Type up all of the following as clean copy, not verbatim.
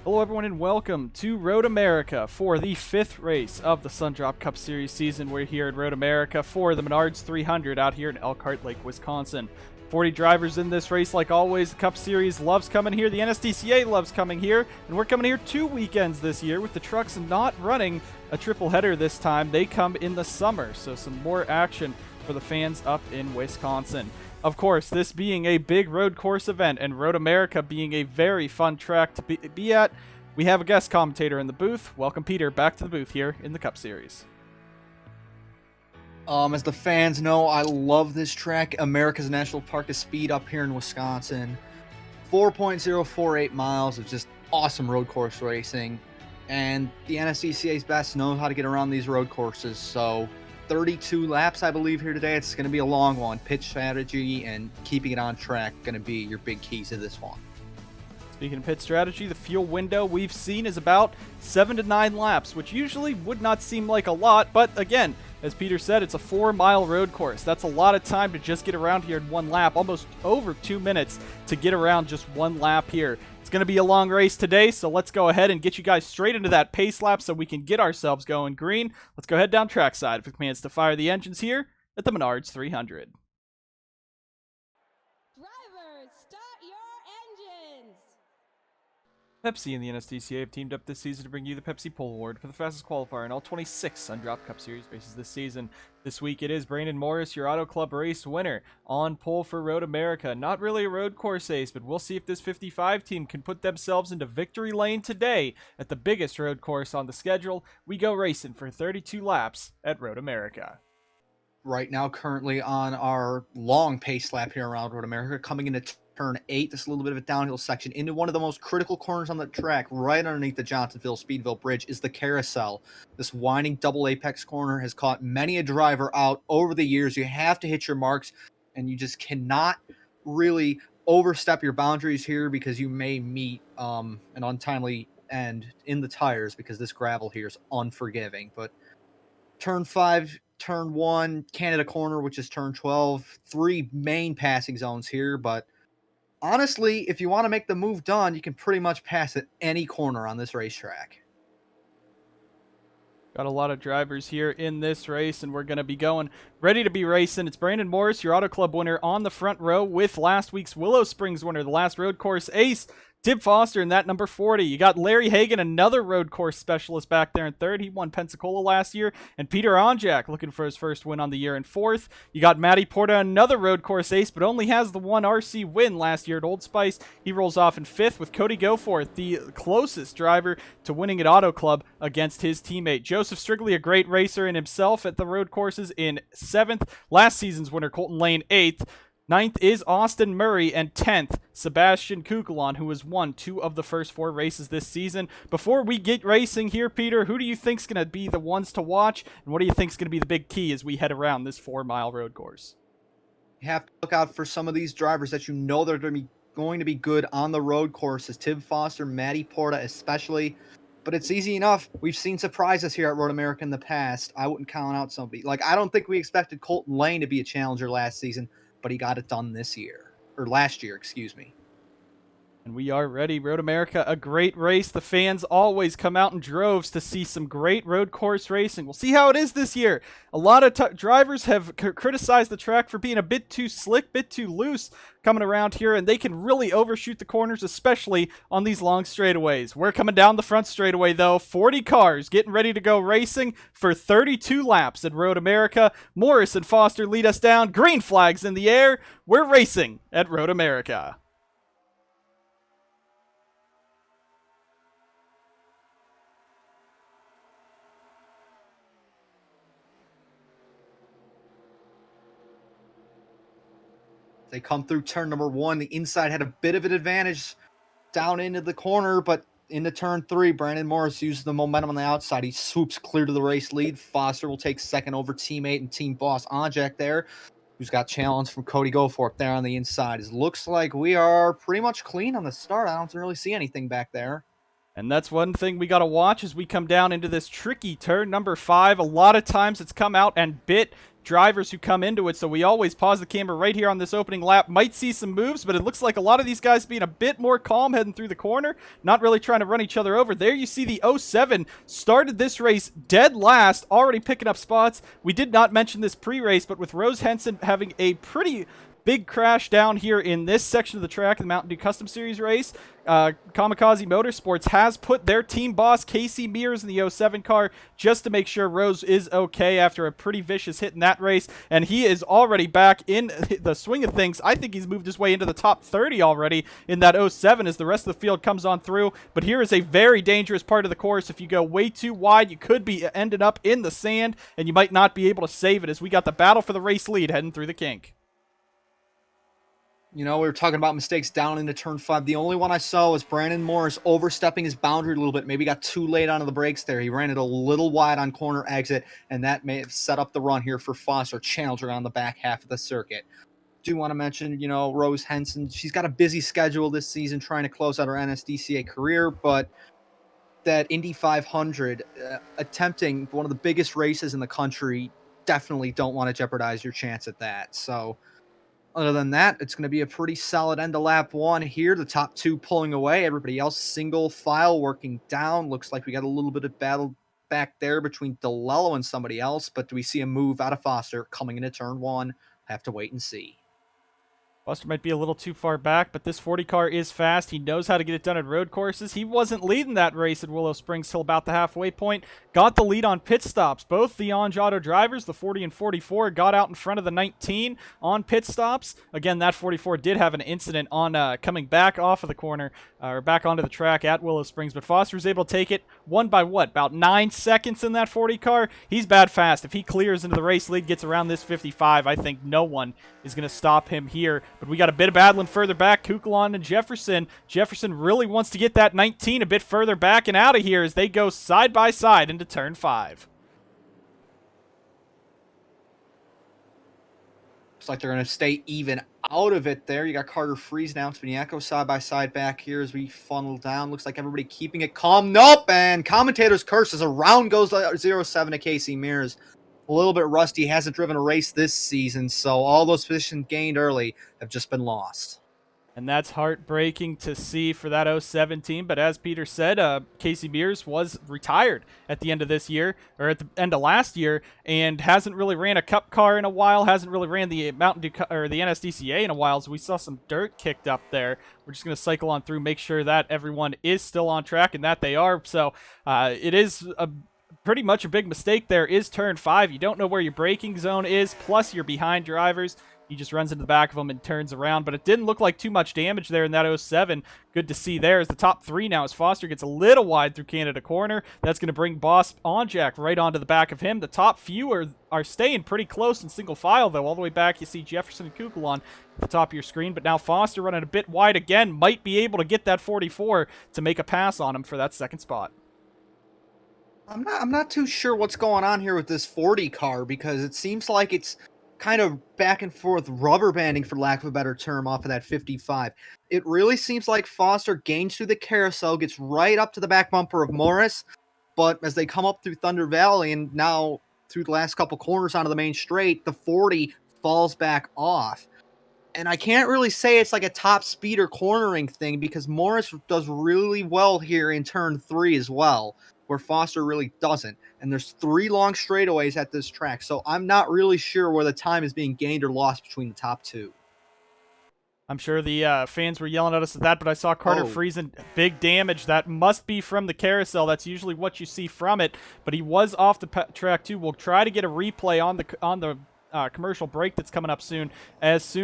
Hello everyone and welcome to Road America for the 5th race of the Sundrop Cup Series season. We're here at Road America for the Menards 300 out here in Elkhart Lake, Wisconsin. 40 drivers in this race like always. The Cup Series loves coming here. The NSDCA loves coming here. And we're coming here 2 weekends this year with the trucks not running a triple header this time. They come in the summer, so some more action for the fans up in Wisconsin. Of course, this being a big road course event and Road America being a very fun track to be at, we have a guest commentator in the booth. Welcome, Peter, back to the booth here in the Cup Series. As the fans know, I love this track, America's National Park of Speed up here in Wisconsin. 4.048 miles of just awesome road course racing. And the NSDCA's best know how to get around these road courses, so 32 laps, I believe, here today. It's going to be a long one. Pitch strategy and keeping it on track going to be your big keys to this one. Speaking of pit strategy, the fuel window we've seen is about 7 to 9 laps, which usually would not seem like a lot, but again, as Peter said, it's a 4-mile road course. That's a lot of time to just get around here in one lap, almost over 2 minutes to get around just one lap here. It's going to be a long race today, so let's go ahead and get you guys straight into that pace lap so we can get ourselves going green. Let's go ahead down trackside with commands to fire the engines here at the Menards 300. Drivers, start your engines! Pepsi and the NSDCA have teamed up this season to bring you the Pepsi Pole Award for the fastest qualifier in all 26 Sundrop Cup Series races this season. This week it is Brandon Morris, your Auto Club race winner, on pole for Road America. Not really a road course ace, but we'll see if this 55 team can put themselves into victory lane today at the biggest road course on the schedule. We go racing for 32 laps at Road America. Right now, currently on our long pace lap here around Road America, coming into turn 8, this is a little bit of a downhill section, into one of the most critical corners on the track, right underneath the Johnsonville-Speedville Bridge, is the carousel. This winding double apex corner has caught many a driver out over the years. You have to hit your marks, and you just cannot really overstep your boundaries here because you may meet an untimely end in the tires because this gravel here is unforgiving. But turn 5, turn 1, Canada corner, which is turn 12, 3 main passing zones here, but honestly, if you want to make the move done, you can pretty much pass at any corner on this racetrack. Got a lot of drivers here in this race, and we're going to be going ready to be racing. It's Brandon Morris, your Auto Club winner, on the front row with last week's Willow Springs winner, the last road course ace, Tib Foster in that number 40. You got Larry Hagan, another road course specialist, back there in third. He won Pensacola last year. And Peter Onjak looking for his first win on the year in fourth. You got Matty Porta, another road course ace, but only has the one RC win last year at Old Spice. He rolls off in fifth with Cody Goforth, the closest driver to winning at Auto Club against his teammate. Joseph Strigley, a great racer in himself at the road courses, in seventh. Last season's winner, Colton Lane, eighth. Ninth is Austin Murray, and 10th, Sebastian Kukulon, who has won 2 of the first 4 races this season. Before we get racing here, Peter, who do you think's going to be the ones to watch, and what do you think's going to be the big key as we head around this 4-mile road course? You have to look out for some of these drivers that you know they're going to be good on the road courses. Tib Foster, Matty Porta especially. But it's easy enough. We've seen surprises here at Road America in the past. I wouldn't count out somebody. Like, I don't think we expected Colton Lane to be a challenger last season, but he got it done this year, or last year, excuse me. And we are ready. Road America, a great race. The fans always come out in droves to see some great road course racing. We'll see how it is this year. A lot of drivers have criticized the track for being a bit too slick, bit too loose coming around here, and they can really overshoot the corners, especially on these long straightaways. We're coming down the front straightaway, though. 40 cars getting ready to go racing for 32 laps at Road America. Morris and Foster lead us down. Green flags in the air. We're racing at Road America. They come through turn number 1. The inside had a bit of an advantage down into the corner, but into turn 3, Brandon Morris uses the momentum on the outside. He swoops clear to the race lead. Foster will take second over teammate and team boss Onjak there, who's got challenge from Cody Goforth there on the inside. It looks like we are pretty much clean on the start. I don't really see anything back there. And that's one thing we got to watch as we come down into this tricky turn number 5. A lot of times it's come out and bit drivers who come into it, so we always pause the camera right here on this opening lap. Might see some moves, but it looks like a lot of these guys being a bit more calm heading through the corner, not really trying to run each other over. There you see the 07 started this race dead last, already picking up spots. We did not mention this pre-race, but with Rose Henson having a pretty big crash down here in this section of the track, the Mountain Dew Custom Series race, Kamikaze Motorsports has put their team boss, Casey Mears, in the 07 car just to make sure Rose is okay after a pretty vicious hit in that race, and he is already back in the swing of things. I think he's moved his way into the top 30 already in that 07 as the rest of the field comes on through, but here is a very dangerous part of the course. If you go way too wide, you could be ending up in the sand, and you might not be able to save it, as we got the battle for the race lead heading through the kink. You know, we were talking about mistakes down into turn 5. The only one I saw was Brandon Morris overstepping his boundary a little bit. Maybe got too late onto the brakes there. He ran it a little wide on corner exit, and that may have set up the run here for Foster, Challenger on the back half of the circuit. Do want to mention, you know, Rose Henson. She's got a busy schedule this season trying to close out her NSDCA career, but that Indy 500, attempting one of the biggest races in the country, definitely don't want to jeopardize your chance at that. So other than that, it's going to be a pretty solid end of lap 1 here. The top 2 pulling away. Everybody else single file working down. Looks like we got a little bit of battle back there between DeLello and somebody else. But do we see a move out of Foster coming into turn 1? Have to wait and see. Foster might be a little too far back, but this 40 car is fast. He knows how to get it done at road courses. He wasn't leading that race at Willow Springs till about the halfway point. Got the lead on pit stops. Both the Onge Auto drivers, the 40 and 44, got out in front of the 19 on pit stops. Again, that 44 did have an incident on coming back off of the corner, or back onto the track at Willow Springs, but Foster was able to take it one by what? About 9 seconds in that 40 car? He's bad fast. If he clears into the race lead, gets around this 55, I think no one is going to stop him here. But we got a bit of battling further back. Kukulon and Jefferson. Jefferson really wants to get that 19 a bit further back and out of here as they go side by side into turn 5. Looks like they're going to stay even out of it there. You got Carter Freeze now. Spiniaco side by side back here as we funnel down. Looks like everybody keeping it calm. Nope, and commentator's curse as a round goes to 07 to Casey Mears. A little bit rusty, hasn't driven a race this season, so all those positions gained early have just been lost. And that's heartbreaking to see for that 07 team. But as Peter said, Casey Mears was retired at the end of this year, or at the end of last year, and hasn't really ran a Cup car in a while, hasn't really ran the Mountain Dew or the NSDCA in a while, so we saw some dirt kicked up there. We're just going to cycle on through, make sure that everyone is still on track, and that they are. So it is pretty much a big mistake there is turn 5. You don't know where your braking zone is, plus you're behind drivers. He just runs into the back of them and turns around, but it didn't look like too much damage there in that 07. Good to see there as the top 3 now as Foster gets a little wide through Canada Corner. That's going to bring Boss Onjak right onto the back of him. The top few are staying pretty close in single file, though. All the way back, you see Jefferson and Kukulon at the top of your screen, but now Foster running a bit wide again. Might be able to get that 44 to make a pass on him for that second spot. I'm not too sure what's going on here with this 40 car, because it seems like it's kind of back and forth rubber banding, for lack of a better term, off of that 55. It really seems like Foster gains through the carousel, gets right up to the back bumper of Morris, but as they come up through Thunder Valley and now through the last couple corners onto the main straight, the 40 falls back off. And I can't really say it's like a top speeder cornering thing, because Morris does really well here in turn 3 as well, where Foster really doesn't. And there's 3 long straightaways at this track, so I'm not really sure where the time is being gained or lost between the top 2. I'm sure the fans were yelling at us at that, but I saw Carter Friesen, big damage. That must be from the carousel. That's usually what you see from it, but he was off the track too. We'll try to get a replay on the commercial break that's coming up soon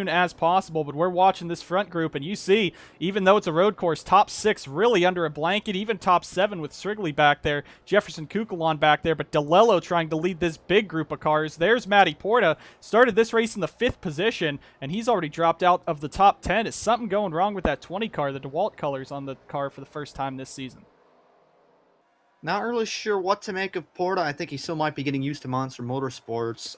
as possible, but we're watching this front group, and you see, even though it's a road course, top 6 really under a blanket, even top 7 with Strigley back there, Jefferson Kukulon back there, but DeLello trying to lead this big group of cars. There's Matty Porta, started this race in the 5th position, and he's already dropped out of the top 10. Is something going wrong with that 20 car, the DeWalt colors on the car for the first time this season? Not really sure what to make of Porta. I think he still might be getting used to Monster Motorsports.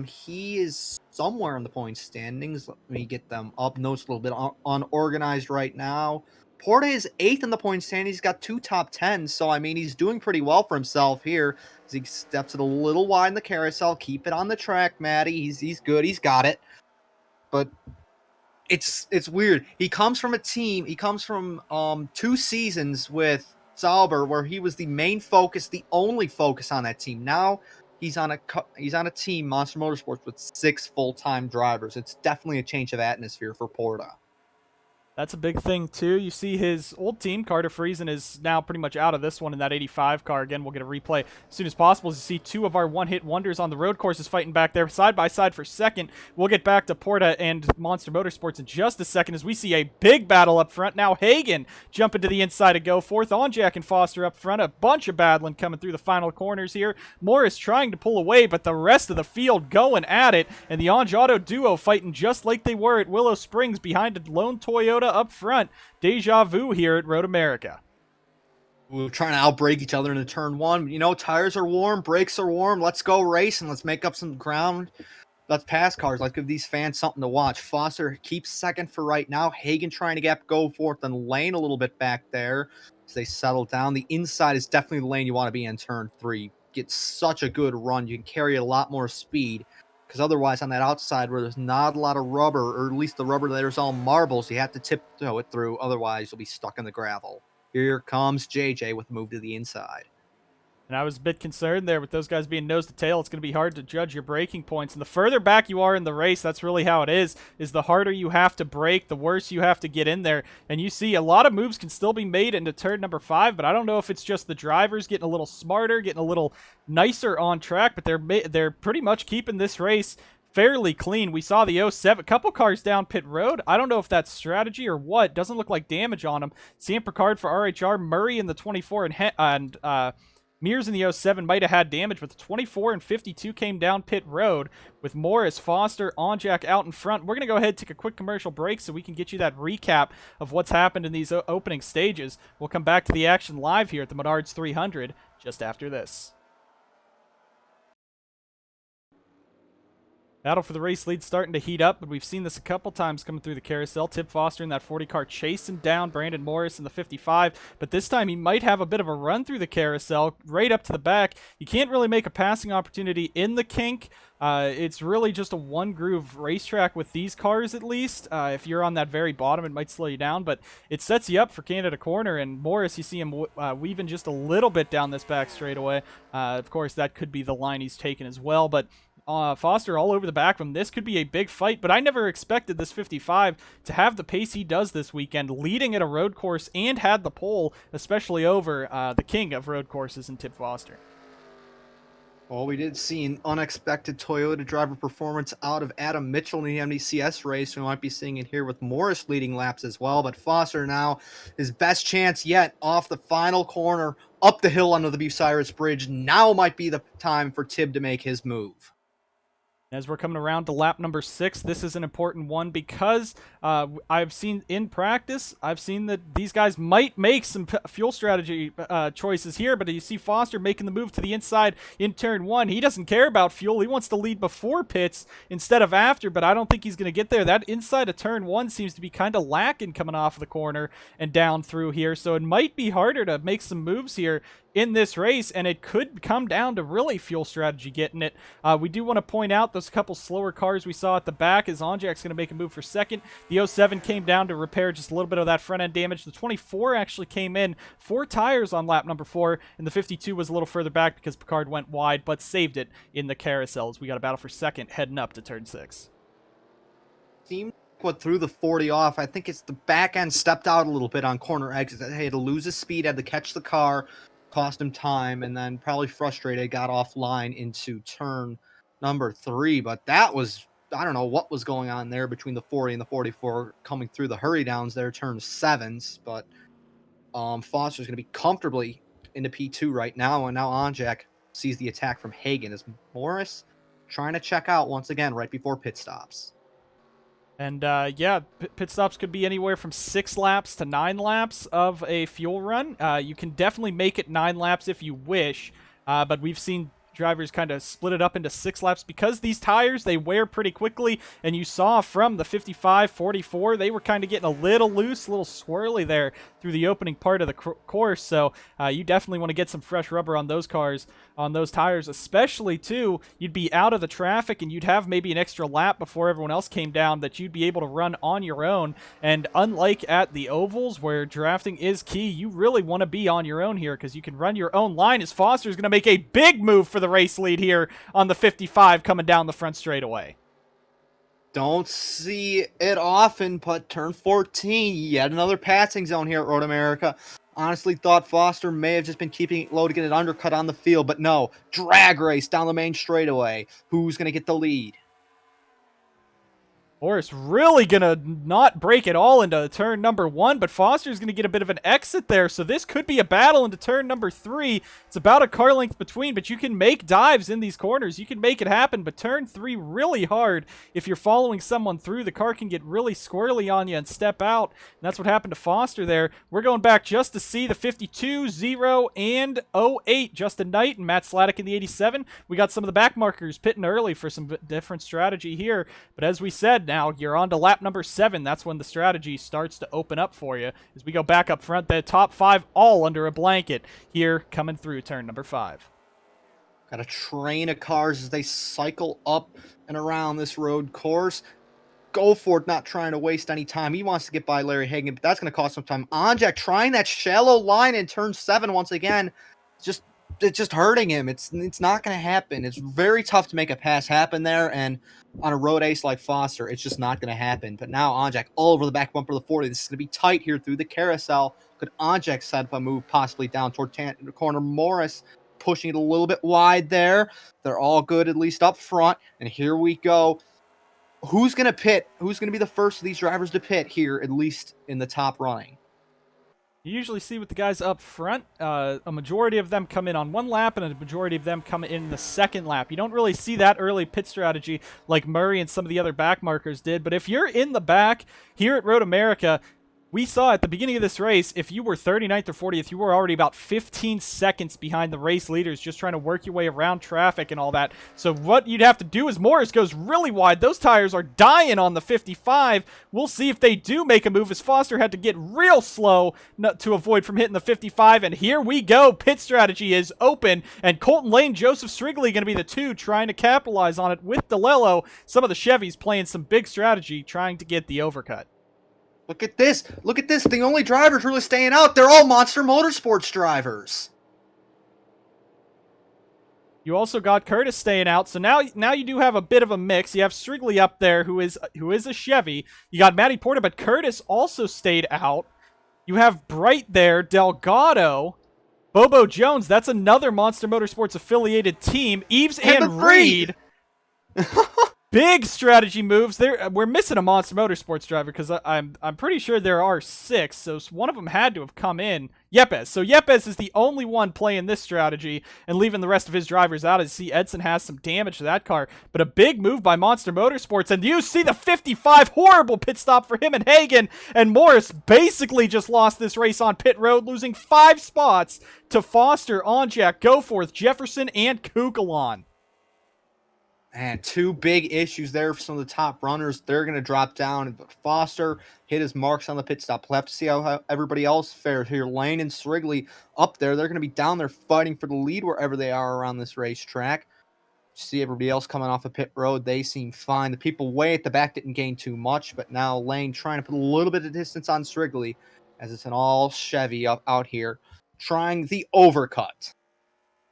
He is somewhere in the point standings. Let me get them up. Notes a little bit unorganized right now. Porta is 8th in the point stand. He's got 2 top 10s, so I mean, he's doing pretty well for himself here. As he steps it a little wide in the carousel. Keep it on the track, Matty. He's good. He's got it. But it's weird. He comes from a team. He comes from 2 seasons with Sauber, where he was the main focus, the only focus on that team. Now he's on a team, Monster Motorsports, with 6 full-time drivers. It's definitely a change of atmosphere for Porta. That's a big thing, too. You see his old team, Carter Friesen, is now pretty much out of this one in that 85 car. Again, we'll get a replay as soon as possible. As you see 2 of our one-hit wonders on the road courses fighting back there side by side for second. We'll get back to Porta and Monster Motorsports in just a second as we see a big battle up front. Now Hagen jumping to the inside to go fourth. On Jack and Foster up front. A bunch of battling coming through the final corners here. Morris trying to pull away, but the rest of the field going at it. And the Onge Auto duo fighting just like they were at Willow Springs behind a lone Toyota up front. Deja vu here at Road America. We're trying to outbrake each other into turn 1. You know, tires are warm, brakes are warm. Let's go race and let's make up some ground. Let's pass cars. Let's give these fans something to watch. Foster keeps second for right now. Hagen trying to go fourth and Lane a little bit back there as they settle down. The inside is definitely the lane you want to be in turn 3. Get such a good run. You can carry a lot more speed. Because otherwise, on that outside where there's not a lot of rubber, or at least the rubber there's all marbles, you have to tiptoe it through. Otherwise, you'll be stuck in the gravel. Here comes JJ with a move to the inside. And I was a bit concerned there with those guys being nose to tail. It's going to be hard to judge your braking points. And the further back you are in the race, that's really how it is the harder you have to brake, the worse you have to get in there. And you see a lot of moves can still be made into turn number 5, but I don't know if it's just the drivers getting a little smarter, getting a little nicer on track, but they're pretty much keeping this race fairly clean. We saw the 07, couple cars down pit road. I don't know if that's strategy or what. Doesn't look like damage on them. Sam Picard for RHR, Murray in the 24, and Mears in the 07 might have had damage, but the 24 and 52 came down pit road with Morris, Foster, Onjak out in front. We're going to go ahead and take a quick commercial break so we can get you that recap of what's happened in these opening stages. We'll come back to the action live here at the Menards 300 just after this. Battle for the race lead starting to heat up, but we've seen this a couple times coming through the carousel. Tip Foster in that 40 car chasing down Brandon Morris in the 55, but this time he might have a bit of a run through the carousel right up to the back. You can't really make a passing opportunity in the kink. It's really just a one-groove racetrack with these cars, at least. If you're on that very bottom, it might slow you down, but it sets you up for Canada Corner, and Morris, you see him weaving just a little bit down this back straightaway. Of course, that could be the line he's taken as well, but Foster all over the back from this could be a big fight, but I never expected this 55 to have the pace he does this weekend, leading at a road course and had the pole, especially over the king of road courses in Tip Foster. Well, we did see an unexpected Toyota driver performance out of Adam Mitchell in the MDCS race. We might be seeing it here with Morris leading laps as well, but Foster now his best chance yet off the final corner up the hill under the Bucyrus Bridge. Now might be the time for Tib to make his move. As we're coming around to lap number 6, this is an important one because I've seen in practice, I've seen that these guys might make some fuel strategy choices here, but you see Foster making the move to the inside in turn 1. He doesn't care about fuel. He wants to lead before pits instead of after, but I don't think he's going to get there. That inside of turn 1 seems to be kind of lacking coming off the corner and down through here, so it might be harder to make some moves here in this race, and it could come down to really fuel strategy getting it. We do want to point out those couple slower cars we saw at the back as Onjak's going to make a move for second. The 07 came down to repair just a little bit of that front end damage. The 24 actually came in 4 tires on lap number 4, and the 52 was a little further back because Picard went wide, but saved it in the carousels. We got a battle for second heading up to turn 6. Seemed what threw the 40 off. I think it's the back end stepped out a little bit on corner exit. He had to lose his speed, had to catch the car, cost him time, and then probably frustrated got offline into turn number 3. But that was, I don't know what was going on there between the 40 and the 44 coming through the hurry downs there, turn 7s. But Foster's going to be comfortably into P2 right now, and now Onjak sees the attack from Hagen as Morris trying to check out once again right before pit stops. And yeah, pit stops could be anywhere from 6 laps to 9 laps of a fuel run. You can definitely make it 9 laps if you wish, but we've seen drivers kind of split it up into 6 laps because these tires, they wear pretty quickly, and you saw from the 55-44, they were kind of getting a little loose, a little swirly there through the opening part of the course, so you definitely want to get some fresh rubber on those cars, on those tires, especially too, you'd be out of the traffic and you'd have maybe an extra lap before everyone else came down that you'd be able to run on your own, and unlike at the ovals where drafting is key, you really want to be on your own here because you can run your own line as Foster's going to make a big move for the race lead here on the 55 coming down the front straightaway. Don't see it often, but turn 14, yet another passing zone here at Road America. Honestly thought Foster may have just been keeping it low to get an undercut on the field, but no. Drag race down the main straightaway. Who's going to get the lead? Morris really going to not break it all into turn number 1, but Foster's going to get a bit of an exit there, so this could be a battle into turn number 3. It's about a car length between, but you can make dives in these corners. You can make it happen, but turn 3 really hard. If you're following someone through, the car can get really squirrely on you and step out, and that's what happened to Foster there. We're going back just to see the 52, 0, and 08. Justin Knight and Matt Sladek in the 87. We got some of the back markers pitting early for some different strategy here, but as we said, now you're on to lap number 7. That's when the strategy starts to open up for you. As we go back up front, the top 5 all under a blanket here coming through turn number 5. Got a train of cars as they cycle up and around this road course. Goforth not trying to waste any time. He wants to get by Larry Hagan, but that's going to cost some time. Onjak trying that shallow line in turn 7 once again. It's just hurting him. It's not going to happen. It's very tough to make a pass happen there, and on a road ace like Foster, it's just not going to happen. But now Onjak all over the back bumper of the 40. This is going to be tight here through the carousel. Could Onjak set up a move possibly down toward the corner? Morris pushing it a little bit wide there. They're all good, at least up front. And here we go. Who's going to pit? Who's going to be the first of these drivers to pit here, at least in the top running? You usually see with the guys up front, a majority of them come in on 1 lap and a majority of them come in the 2nd lap. You don't really see that early pit strategy like Murray and some of the other back markers did, but if you're in the back here at Road America, we saw at the beginning of this race, if you were 39th or 40th, you were already about 15 seconds behind the race leaders just trying to work your way around traffic and all that. So what you'd have to do is Morris goes really wide. Those tires are dying on the 55. We'll see if they do make a move as Foster had to get real slow to avoid from hitting the 55. And here we go. Pit strategy is open. And Colton Lane, Joseph Strigley going to be the 2 trying to capitalize on it with DeLello. Some of the Chevys playing some big strategy trying to get the overcut. Look at this. Look at this. The only drivers really staying out, they're all Monster Motorsports drivers. You also got Curtis staying out, so now you do have a bit of a mix. You have Strigley up there, who is a Chevy. You got Matty Porter, but Curtis also stayed out. You have Bright there, Delgado, Bobo Jones. That's another Monster Motorsports affiliated team. Eves and Reed. Big strategy moves. We're missing a Monster Motorsports driver because I'm pretty sure there are 6, so one of them had to have come in. Yepes. So Yepes is the only one playing this strategy and leaving the rest of his drivers out. As see Edson has some damage to that car, but a big move by Monster Motorsports, and you see the 55, horrible pit stop for him and Hagan, and Morris basically just lost this race on pit road, losing 5 spots to Foster, Onjak, Goforth, Jefferson, and Kukalon. And 2 big issues there for some of the top runners. They're going to drop down. But Foster hit his marks on the pit stop. We'll have to see how everybody else fares here. Lane and Strigley up there. They're going to be down there fighting for the lead wherever they are around this racetrack. See everybody else coming off of pit road. They seem fine. The people way at the back didn't gain too much. But now Lane trying to put a little bit of distance on Strigley as it's an all Chevy out here trying the overcut.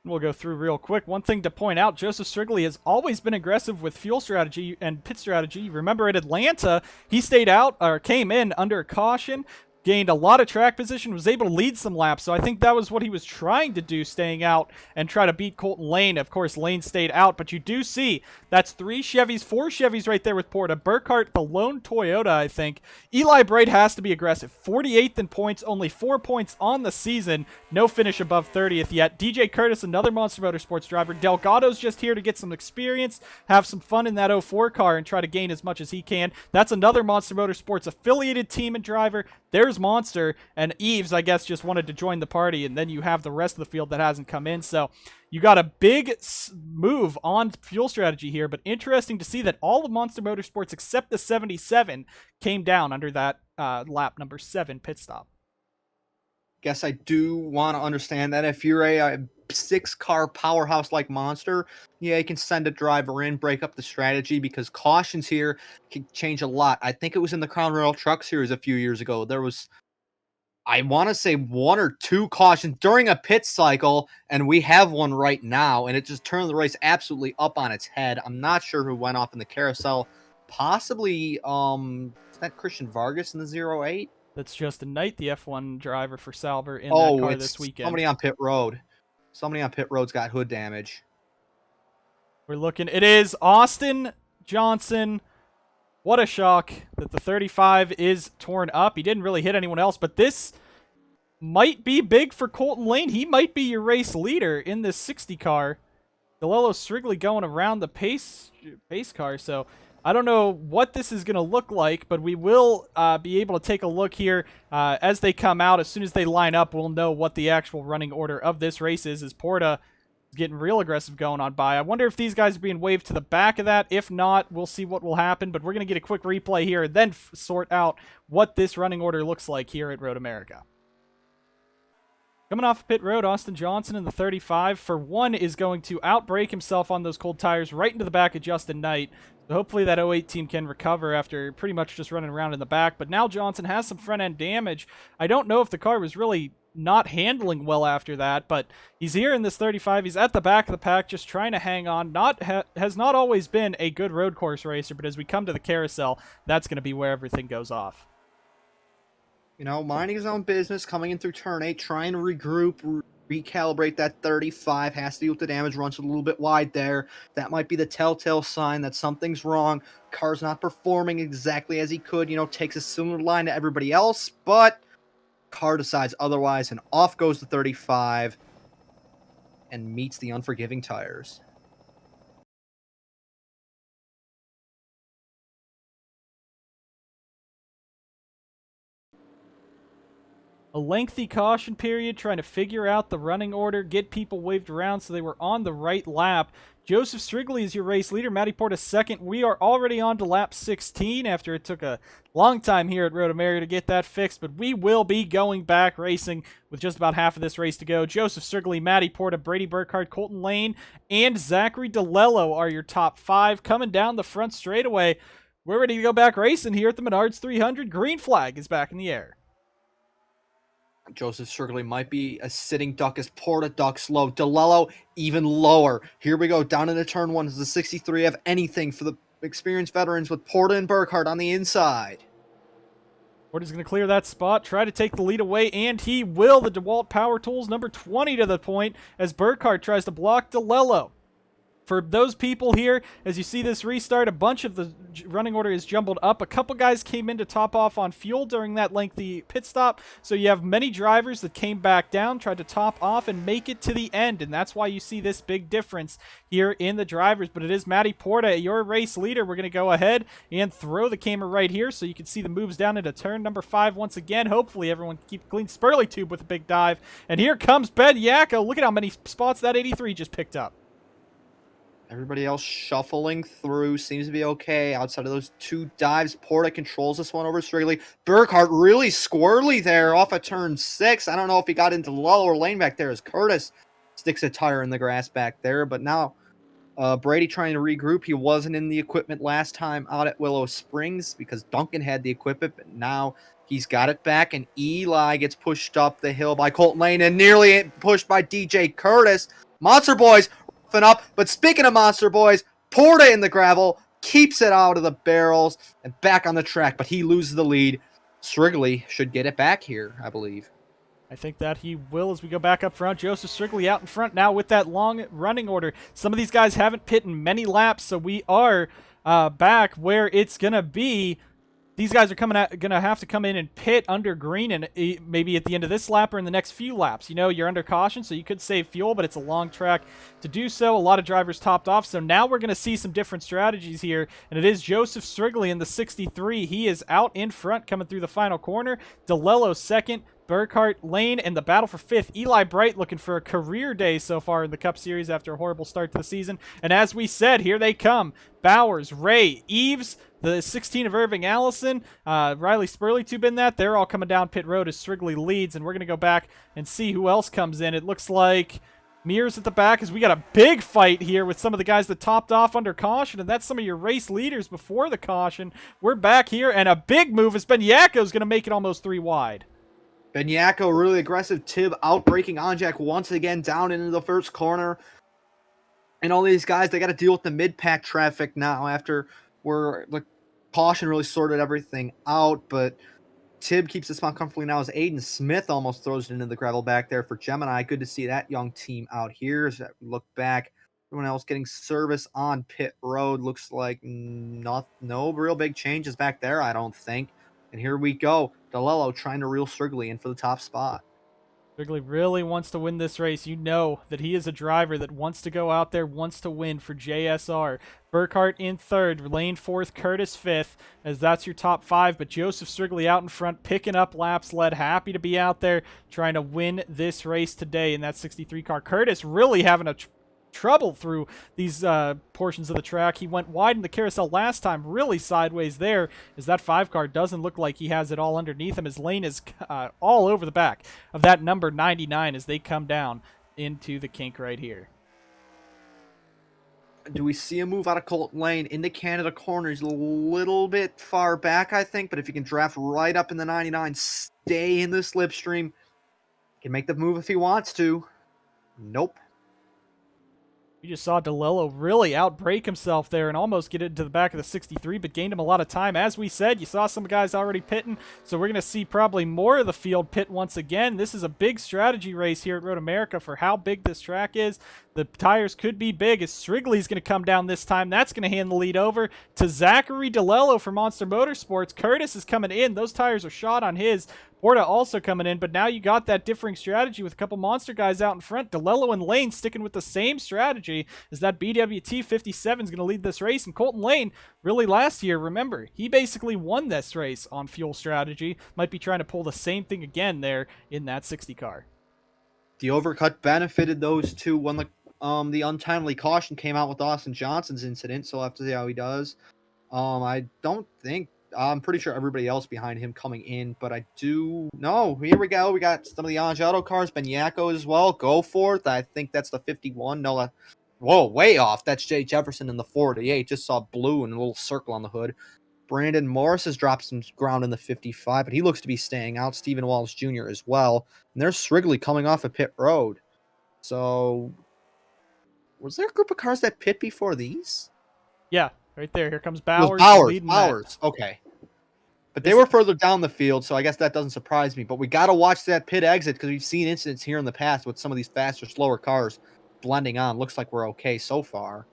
We'll go through real quick. One thing to point out, Joseph Strigley has always been aggressive with fuel strategy and pit strategy. Remember at Atlanta, he stayed out or came in under caution, gained a lot of track position, was able to lead some laps. So I think that was what he was trying to do, staying out and try to beat Colton Lane. Of course, Lane stayed out, but you do see that's 3 Chevys, 4 Chevys right there with Porta. Burkhart, the lone Toyota, I think. Eli Bright has to be aggressive. 48th in points, only 4 points on the season. No finish above 30th yet. DJ Curtis, another Monster Motorsports driver. Delgado's just here to get some experience, have some fun in that 04 car, and try to gain as much as he can. That's another Monster Motorsports affiliated team and driver. There's Here's Monster, and Eves, I guess, just wanted to join the party, and then you have the rest of the field that hasn't come in. So you got a big move on fuel strategy here, but interesting to see that all of Monster Motorsports except the 77 came down under that lap number 7 pit stop. Guess I do want to understand that if you're a 6-car powerhouse like Monster, yeah, you can send a driver in, break up the strategy, because cautions here can change a lot. I think it was in the Crown Royal Truck Series a few years ago. There was, I want to say, 1 or 2 cautions during a pit cycle, and we have one right now, and it just turned the race absolutely up on its head. I'm not sure who went off in the carousel. Possibly, is that Christian Vargas in the 08? That's Justin Knight, the F1 driver for Sauber in that car it's this weekend. somebody on pit road. Somebody on pit road's got hood damage. We're looking. It is Austin Johnson. What a shock that the 35 is torn up. He didn't really hit anyone else, but this might be big for Colton Lane. He might be your race leader in this 60 car. DeLello Strigley going around the pace car, so I don't know what this is going to look like, but we will be able to take a look here as they come out. As soon as they line up, we'll know what the actual running order of this race is, as Porta is getting real aggressive going on by. I wonder if these guys are being waved to the back of that. If not, we'll see what will happen, but we're going to get a quick replay here and then sort out what this running order looks like here at Road America. Coming off pit road, Austin Johnson in the 35, for one, is going to outbrake himself on those cold tires right into the back of Justin Knight. So hopefully that 08 team can recover after pretty much just running around in the back. But now Johnson has some front-end damage. I don't know if the car was really not handling well after that, but he's here in this 35. He's at the back of the pack just trying to hang on. Has not always been a good road course racer, but as we come to the carousel, that's going to be where everything goes off. You know, minding his own business, coming in through turn 8, trying to regroup, recalibrate that 35, has to deal with the damage, runs a little bit wide there. That might be the telltale sign that something's wrong. Car's not performing exactly as he could, you know, takes a similar line to everybody else, but car decides otherwise, and off goes the 35 and meets the unforgiving tires. A lengthy caution period, trying to figure out the running order, get people waved around so they were on the right lap. Joseph Strigley is your race leader. Matty Porta second. We are already on to lap 16 after it took a long time here at Road America to get that fixed, but we will be going back racing with just about half of this race to go. Joseph Strigley, Matty Porta, Brady Burkhardt, Colton Lane, and Zachary DeLello are your top 5 coming down the front straightaway. We're ready to go back racing here at the Menards 300. Green flag is back in the air. Joseph Strigley might be a sitting duck as Porta ducks low. DeLello even lower. Here we go, down into turn 1. Does the 63 have anything for the experienced veterans with Porta and Burkhardt on the inside? Porta's going to clear that spot, try to take the lead away, and he will. The DeWalt Power Tools number 20 to the point as Burkhardt tries to block DeLello. For those people here, as you see this restart, a bunch of the running order is jumbled up. A couple guys came in to top off on fuel during that lengthy pit stop. So you have many drivers that came back down, tried to top off and make it to the end. And that's why you see this big difference here in the drivers. But it is Matty Porta, your race leader. We're going to go ahead and throw the camera right here so you can see the moves down into turn number 5 once again. Hopefully everyone can keep a clean Spurley tube with a big dive. And here comes Ben Yako. Look at how many spots that 83 just picked up. Everybody else shuffling through, seems to be okay. Outside of those 2 dives, Porta controls this one over Strigley. Burkhardt really squirrely there off of turn 6. I don't know if he got into the lower lane back there as Curtis sticks a tire in the grass back there. But now Brady trying to regroup. He wasn't in the equipment last time out at Willow Springs because Duncan had the equipment. But now he's got it back, and Eli gets pushed up the hill by Colton Lane and nearly pushed by DJ Curtis. Monster Boys up, but speaking of Monster Boys, Porta in the gravel keeps it out of the barrels and back on the track, but he loses the lead. Strigley should get it back here, I believe. I think that he will as we go back up front. Joseph Strigley out in front now with that long running order. Some of these guys haven't pit in many laps, so we are back where it's going to be these guys are gonna have to come in and pit under green, and maybe at the end of this lap or in the next few laps. You know, you're under caution, so you could save fuel, but it's a long track to do so. A lot of drivers topped off, so now we're gonna see some different strategies here, and it is Joseph Strigley in the 63. He is out in front coming through the final corner. DeLello second. Burkhart, Lane, and the battle for fifth. Eli Bright looking for a career day so far in the Cup Series after a horrible start to the season. And as we said, here they come. Bowers, Ray, Eves, the 16 of Irving Allison, Riley Spurley tube in that. They're all coming down pit road as Strigley leads, and we're going to go back and see who else comes in. It looks like Mears at the back as we got a big fight here with some of the guys that topped off under caution, and that's some of your race leaders before the caution. We're back here, and a big move as Ben Yako's going to make it almost 3 wide. Benyako really aggressive. Tib outbreaking Onjak once again down into the first corner. And all these guys, they got to deal with the mid-pack traffic now after the caution really sorted everything out. But Tib keeps the spot comfortably now as Aiden Smith almost throws it into the gravel back there for Gemini. Good to see that young team out here. As we look back, everyone else getting service on pit road. Looks like no real big changes back there, I don't think. And here we go. DeLello trying to reel Strigley in for the top spot. Strigley really wants to win this race. You know that he is a driver that wants to go out there, wants to win for JSR. Burkhart in third, Lane fourth, Curtis fifth, as that's your top 5. But Joseph Strigley out in front, picking up laps led. Happy to be out there trying to win this race today in that 63 car. Curtis really having a trouble through these portions of the track. He went wide in the carousel last time, really sideways there, as that 5 car doesn't look like he has it all underneath him. His Lane is all over the back of that number 99 as they come down into the kink right here. Do we see a move out of Colt Lane into Canada corner? He's a little bit far back, I think, but if he can draft right up in the 99, stay in the slipstream, can make the move if he wants to. Nope. You just saw DeLello really outbreak himself there and almost get into the back of the 63, but gained him a lot of time. As we said, you saw some guys already pitting, so we're going to see probably more of the field pit once again. This is a big strategy race here at Road America for how big this track is. The tires could be big as Strigley's going to come down this time. That's going to hand the lead over to Zachary DeLello for Monster Motorsports. Curtis is coming in. Those tires are shot on his. Porta also coming in, but now you got that differing strategy with a couple monster guys out in front. DeLello and Lane sticking with the same strategy as that BWT 57 is going to lead this race. And Colton Lane, really last year, remember, he basically won this race on fuel strategy. Might be trying to pull the same thing again there in that 60 car. The overcut benefited those two when the untimely caution came out with Austin Johnson's incident, so we'll have to see how he does. I'm pretty sure everybody else behind him coming in, but I do... No, here we go. We got some of the Ange Auto cars. Benyako as well. Go forth. I think that's the 51. No, whoa, way off. That's Jay Jefferson in the 48. Just saw blue and a little circle on the hood. Brandon Morris has dropped some ground in the 55, but he looks to be staying out. Stephen Walls Jr. as well. And there's Strigley coming off of pit road. So, was there a group of cars that pit before these? Yeah, right there. Here comes Bowers. Bowers. Okay. But they were further down the field, so I guess that doesn't surprise me. But we got to watch that pit exit because we've seen incidents here in the past with some of these faster, slower cars blending on. Looks like we're okay so far.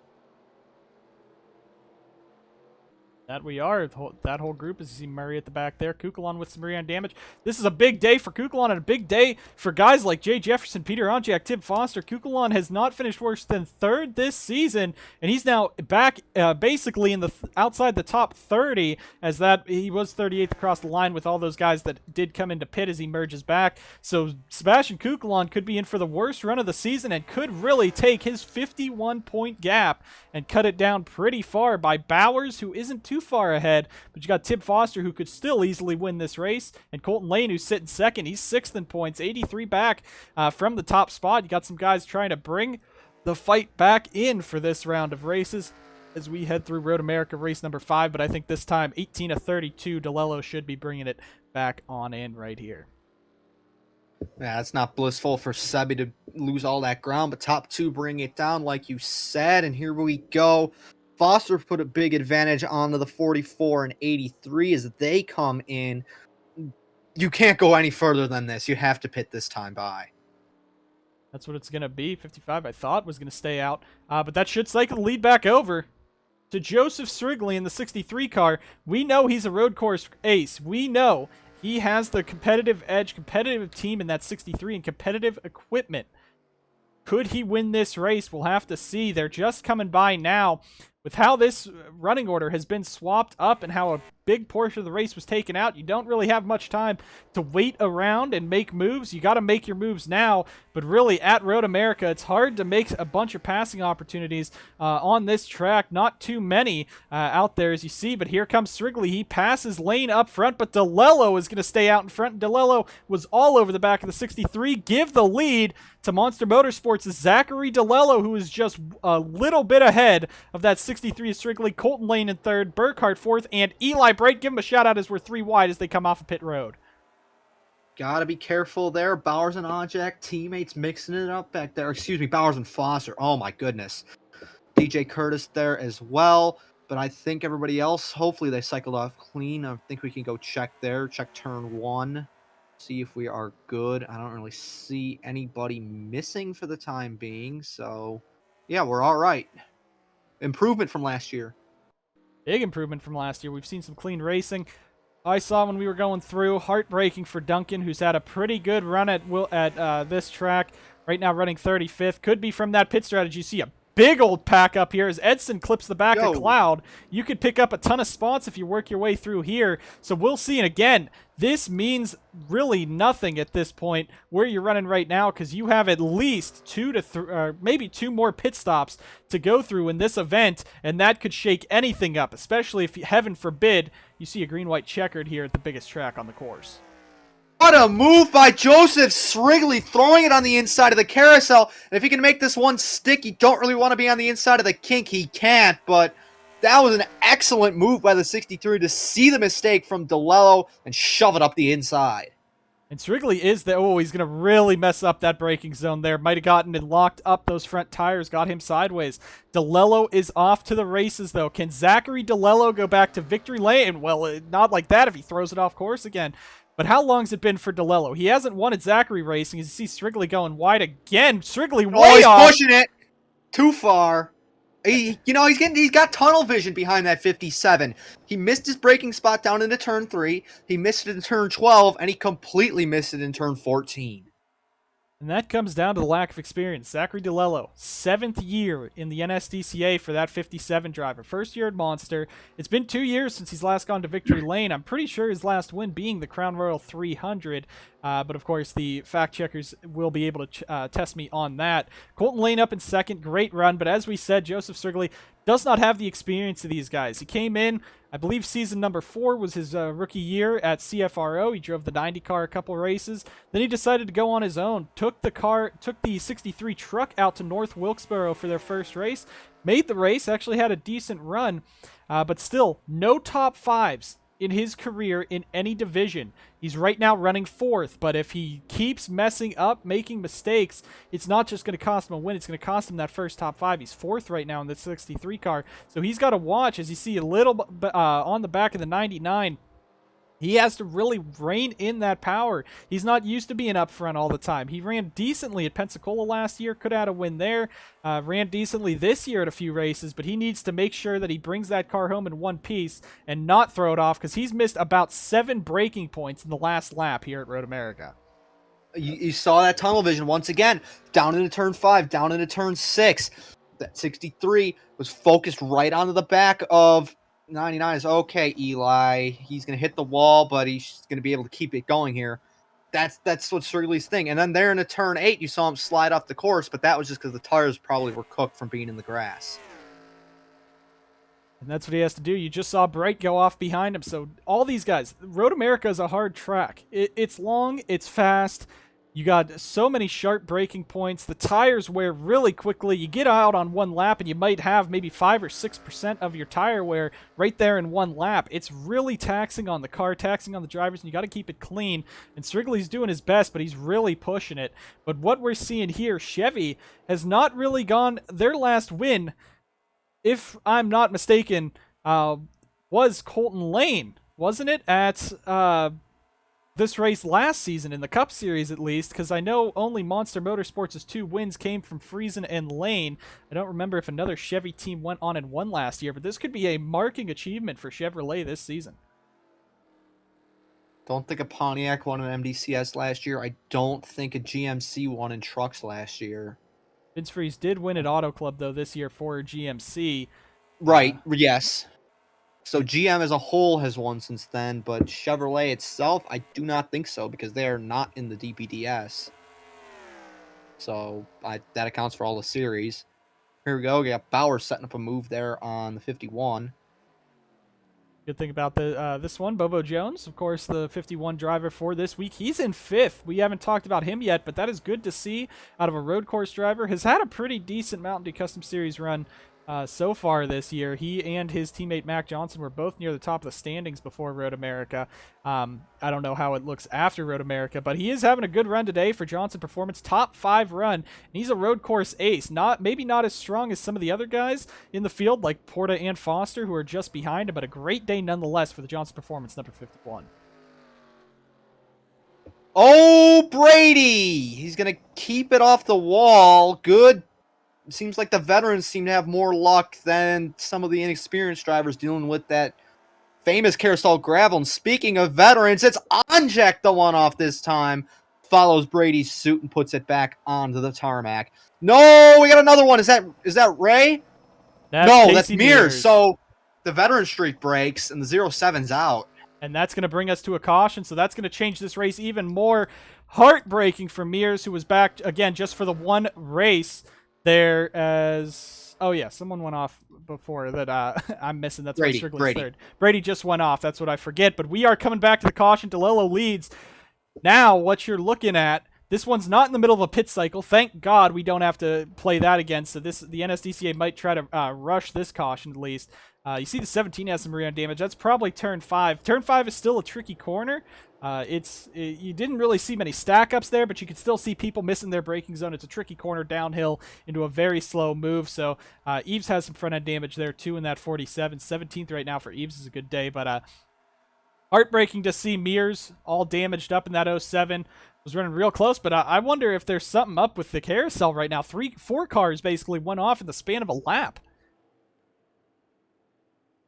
That we are. That whole group is, you see Murray at the back there. Kukulon with some rear-end damage. This is a big day for Kukulon and a big day for guys like Jay Jefferson, Peter Onjak, Tim Foster. Kukulon has not finished worse than third this season, and he's now back basically in the outside the top 30, as that he was 38th across the line with all those guys that did come into pit as he merges back. So Sebastian Kukulon could be in for the worst run of the season and could really take his 51-point gap and cut it down pretty far by Bowers, who isn't too far ahead, but you got Tim Foster, who could still easily win this race, and Colton Lane, who's sitting second. He's 6th in points, 83 back from the top spot. You got some guys trying to bring the fight back in for this round of races as we head through Road America race number 5, but I think this time 18 of 32, DeLello should be bringing it back on in right here. Yeah, it's not blissful for Sebi to lose all that ground, but top 2 bring it down like you said, and here we go. Foster put a big advantage onto the 44 and 83 as they come in. You can't go any further than this. You have to pit this time by. That's what it's going to be. 55, I thought, was going to stay out, but that should cycle the lead back over. to Joseph Strigley in the 63 car. We know he's a road course ace. We know he has the competitive edge, competitive team in that 63, and competitive equipment. Could he win this race? We'll have to see. They're just coming by now. With how this running order has been swapped up and how a big portion of the race was taken out, you don't really have much time to wait around and make moves. You got to make your moves now. But really, at Road America, it's hard to make a bunch of passing opportunities on this track. Not too many out there, as you see. But here comes Strigley. He passes Lane up front, but DeLello is going to stay out in front. And DeLello was all over the back of the 63. Give the lead to Monster Motorsports' Zachary DeLello, who is just a little bit ahead of that 63 Strigley. Colton Lane in third, Burkhart fourth, and Eli Bright. Give him a shout out as we're 3 wide as they come off of pit road. Gotta be careful there. Bowers and Ojak, teammates mixing it up back there. Excuse me, Bowers and Foster. Oh my goodness. DJ Curtis there as well. But I think everybody else, hopefully they cycled off clean. I think we can go check there. Check turn 1. See if we are good. I don't really see anybody missing for the time being. So, yeah, we're all right. Improvement from last year. Big improvement from last year. We've seen some clean racing. I saw when we were going through, heartbreaking for Duncan, who's had a pretty good run at this track. Right now running 35th. Could be from that pit strategy. You see a big old pack up here as Edson clips the back of Cloud. You could pick up a ton of spots if you work your way through here. So we'll see. And again, this means really nothing at this point where you're running right now, because you have at least 2 to maybe 2 more pit stops to go through in this event, and that could shake anything up, especially if, heaven forbid, you see a green-white checkered here at the biggest track on the course. What a move by Joseph Strigley, throwing it on the inside of the carousel. And if he can make this one stick, you don't really want to be on the inside of the kink. He can't, but that was an excellent move by the 63 to see the mistake from DeLello and shove it up the inside. And Strigley is the, he's going to really mess up that braking zone there. Might have gotten and locked up those front tires, got him sideways. DeLello is off to the races, though. Can Zachary DeLello go back to victory lane? Well, not like that if he throws it off course again. But how long's it been for DeLello? He hasn't won at Zachary Racing. As you see Strigley going wide again. Strigley way off. He's pushing it too far. He's got tunnel vision behind that 57. He missed his braking spot down into turn 3. He missed it in turn 12, and he completely missed it in turn 14. And that comes down to the lack of experience. Zachary DeLello, 7th year in the NSDCA for that 57 driver. First year at Monster. It's been 2 years since he's last gone to victory lane. I'm pretty sure his last win being the Crown Royal 300. But of course, the fact checkers will be able to test me on that. Colton Lane up in second. Great run. But as we said, Joseph Strigley does not have the experience of these guys. He came in, I believe season number 4 was his rookie year at CFRO. He drove the 90 car a couple races. Then he decided to go on his own. Took the 63 truck out to North Wilkesboro for their first race. Made the race. Actually had a decent run. But still, no top 5s in his career in any division. He's right now running 4th, but if he keeps messing up, making mistakes, it's not just going to cost him a win, it's going to cost him that first top 5. He's 4th right now in the 63 car, so he's got to watch. As you see a little on the back of the 99, he has to really rein in that power. He's not used to being up front all the time. He ran decently at Pensacola last year, could have had a win there. Ran decently this year at a few races, but he needs to make sure that he brings that car home in one piece and not throw it off, because he's missed about 7 braking points in the last lap here at Road America. You saw that tunnel vision once again, down into turn 5, down into turn 6. That 63 was focused right onto the back of 99. Is okay, Eli. He's going to hit the wall, but he's going to be able to keep it going here. That's what Strigley's thing. And then there in a turn 8, you saw him slide off the course, but that was just because the tires probably were cooked from being in the grass. And that's what he has to do. You just saw Bright go off behind him. So all these guys, Road America is a hard track. It's long, it's fast. You got so many sharp braking points. The tires wear really quickly. You get out on one lap and you might have maybe 5 or 6% of your tire wear right there in one lap. It's really taxing on the car, taxing on the drivers, and you got to keep it clean. And Strigley's doing his best, but he's really pushing it. But what we're seeing here, Chevy has not really gone. Their last win, if I'm not mistaken, was Colton Lane, wasn't it? At this race last season in the Cup Series, at least, because I know only Monster Motorsports' 2 wins came from Friesen and Lane. I don't remember if another Chevy team went on and won last year, but this could be a marking achievement for Chevrolet this season. Don't think a Pontiac won an MDCS last year. I don't think a GMC won in trucks last year. Vince Friese did win at Auto Club, though, this year for GMC. Right, yes. So GM as a whole has won since then, but Chevrolet itself, I do not think so, because they are not in the DPDS. So that accounts for all the series. Here we go. We got Bauer setting up a move there on the 51. Good thing about this one, Bobo Jones, of course, the 51 driver for this week. He's in 5th. We haven't talked about him yet, but that is good to see out of a road course driver. Has had a pretty decent Mountain Dew Custom Series run so far this year. He and his teammate Mac Johnson were both near the top of the standings before Road America. I don't know how it looks after Road America, but he is having a good run today for Johnson Performance. Top 5 run, and he's a road course ace. Maybe not as strong as some of the other guys in the field, like Porta and Foster, who are just behind him, but a great day nonetheless for the Johnson Performance, number 51. Oh, Brady! He's going to keep it off the wall. Good. Seems like the veterans seem to have more luck than some of the inexperienced drivers dealing with that famous carousel gravel. And speaking of veterans, it's Onjek the one off this time. Follows Brady's suit and puts it back onto the tarmac. No, we got another one. Is that Ray? That's Mears. So the veteran streak breaks and the 07's out. And that's going to bring us to a caution, so that's going to change this race even more. Heartbreaking for Mears, who was back, again, just for the one race there as... Oh, yeah, someone went off before that I'm missing. That's Brady. Third. Brady just went off. That's what I forget. But we are coming back to the caution. DeLillo leads. Now, what you're looking at, this one's not in the middle of a pit cycle. Thank God we don't have to play that again. So the NSDCA might try to rush this caution at least. You see the 17 has some rear damage. That's probably turn 5. Turn 5 is still a tricky corner. You didn't really see many stack-ups there, but you could still see people missing their braking zone. It's a tricky corner downhill into a very slow move. So Eves has some front-end damage there too in that 47. 17th right now for Eves is a good day, but heartbreaking to see Mears all damaged up in that 07. Was running real close, but I wonder if there's something up with the carousel right now. 4 cars basically went off in the span of a lap.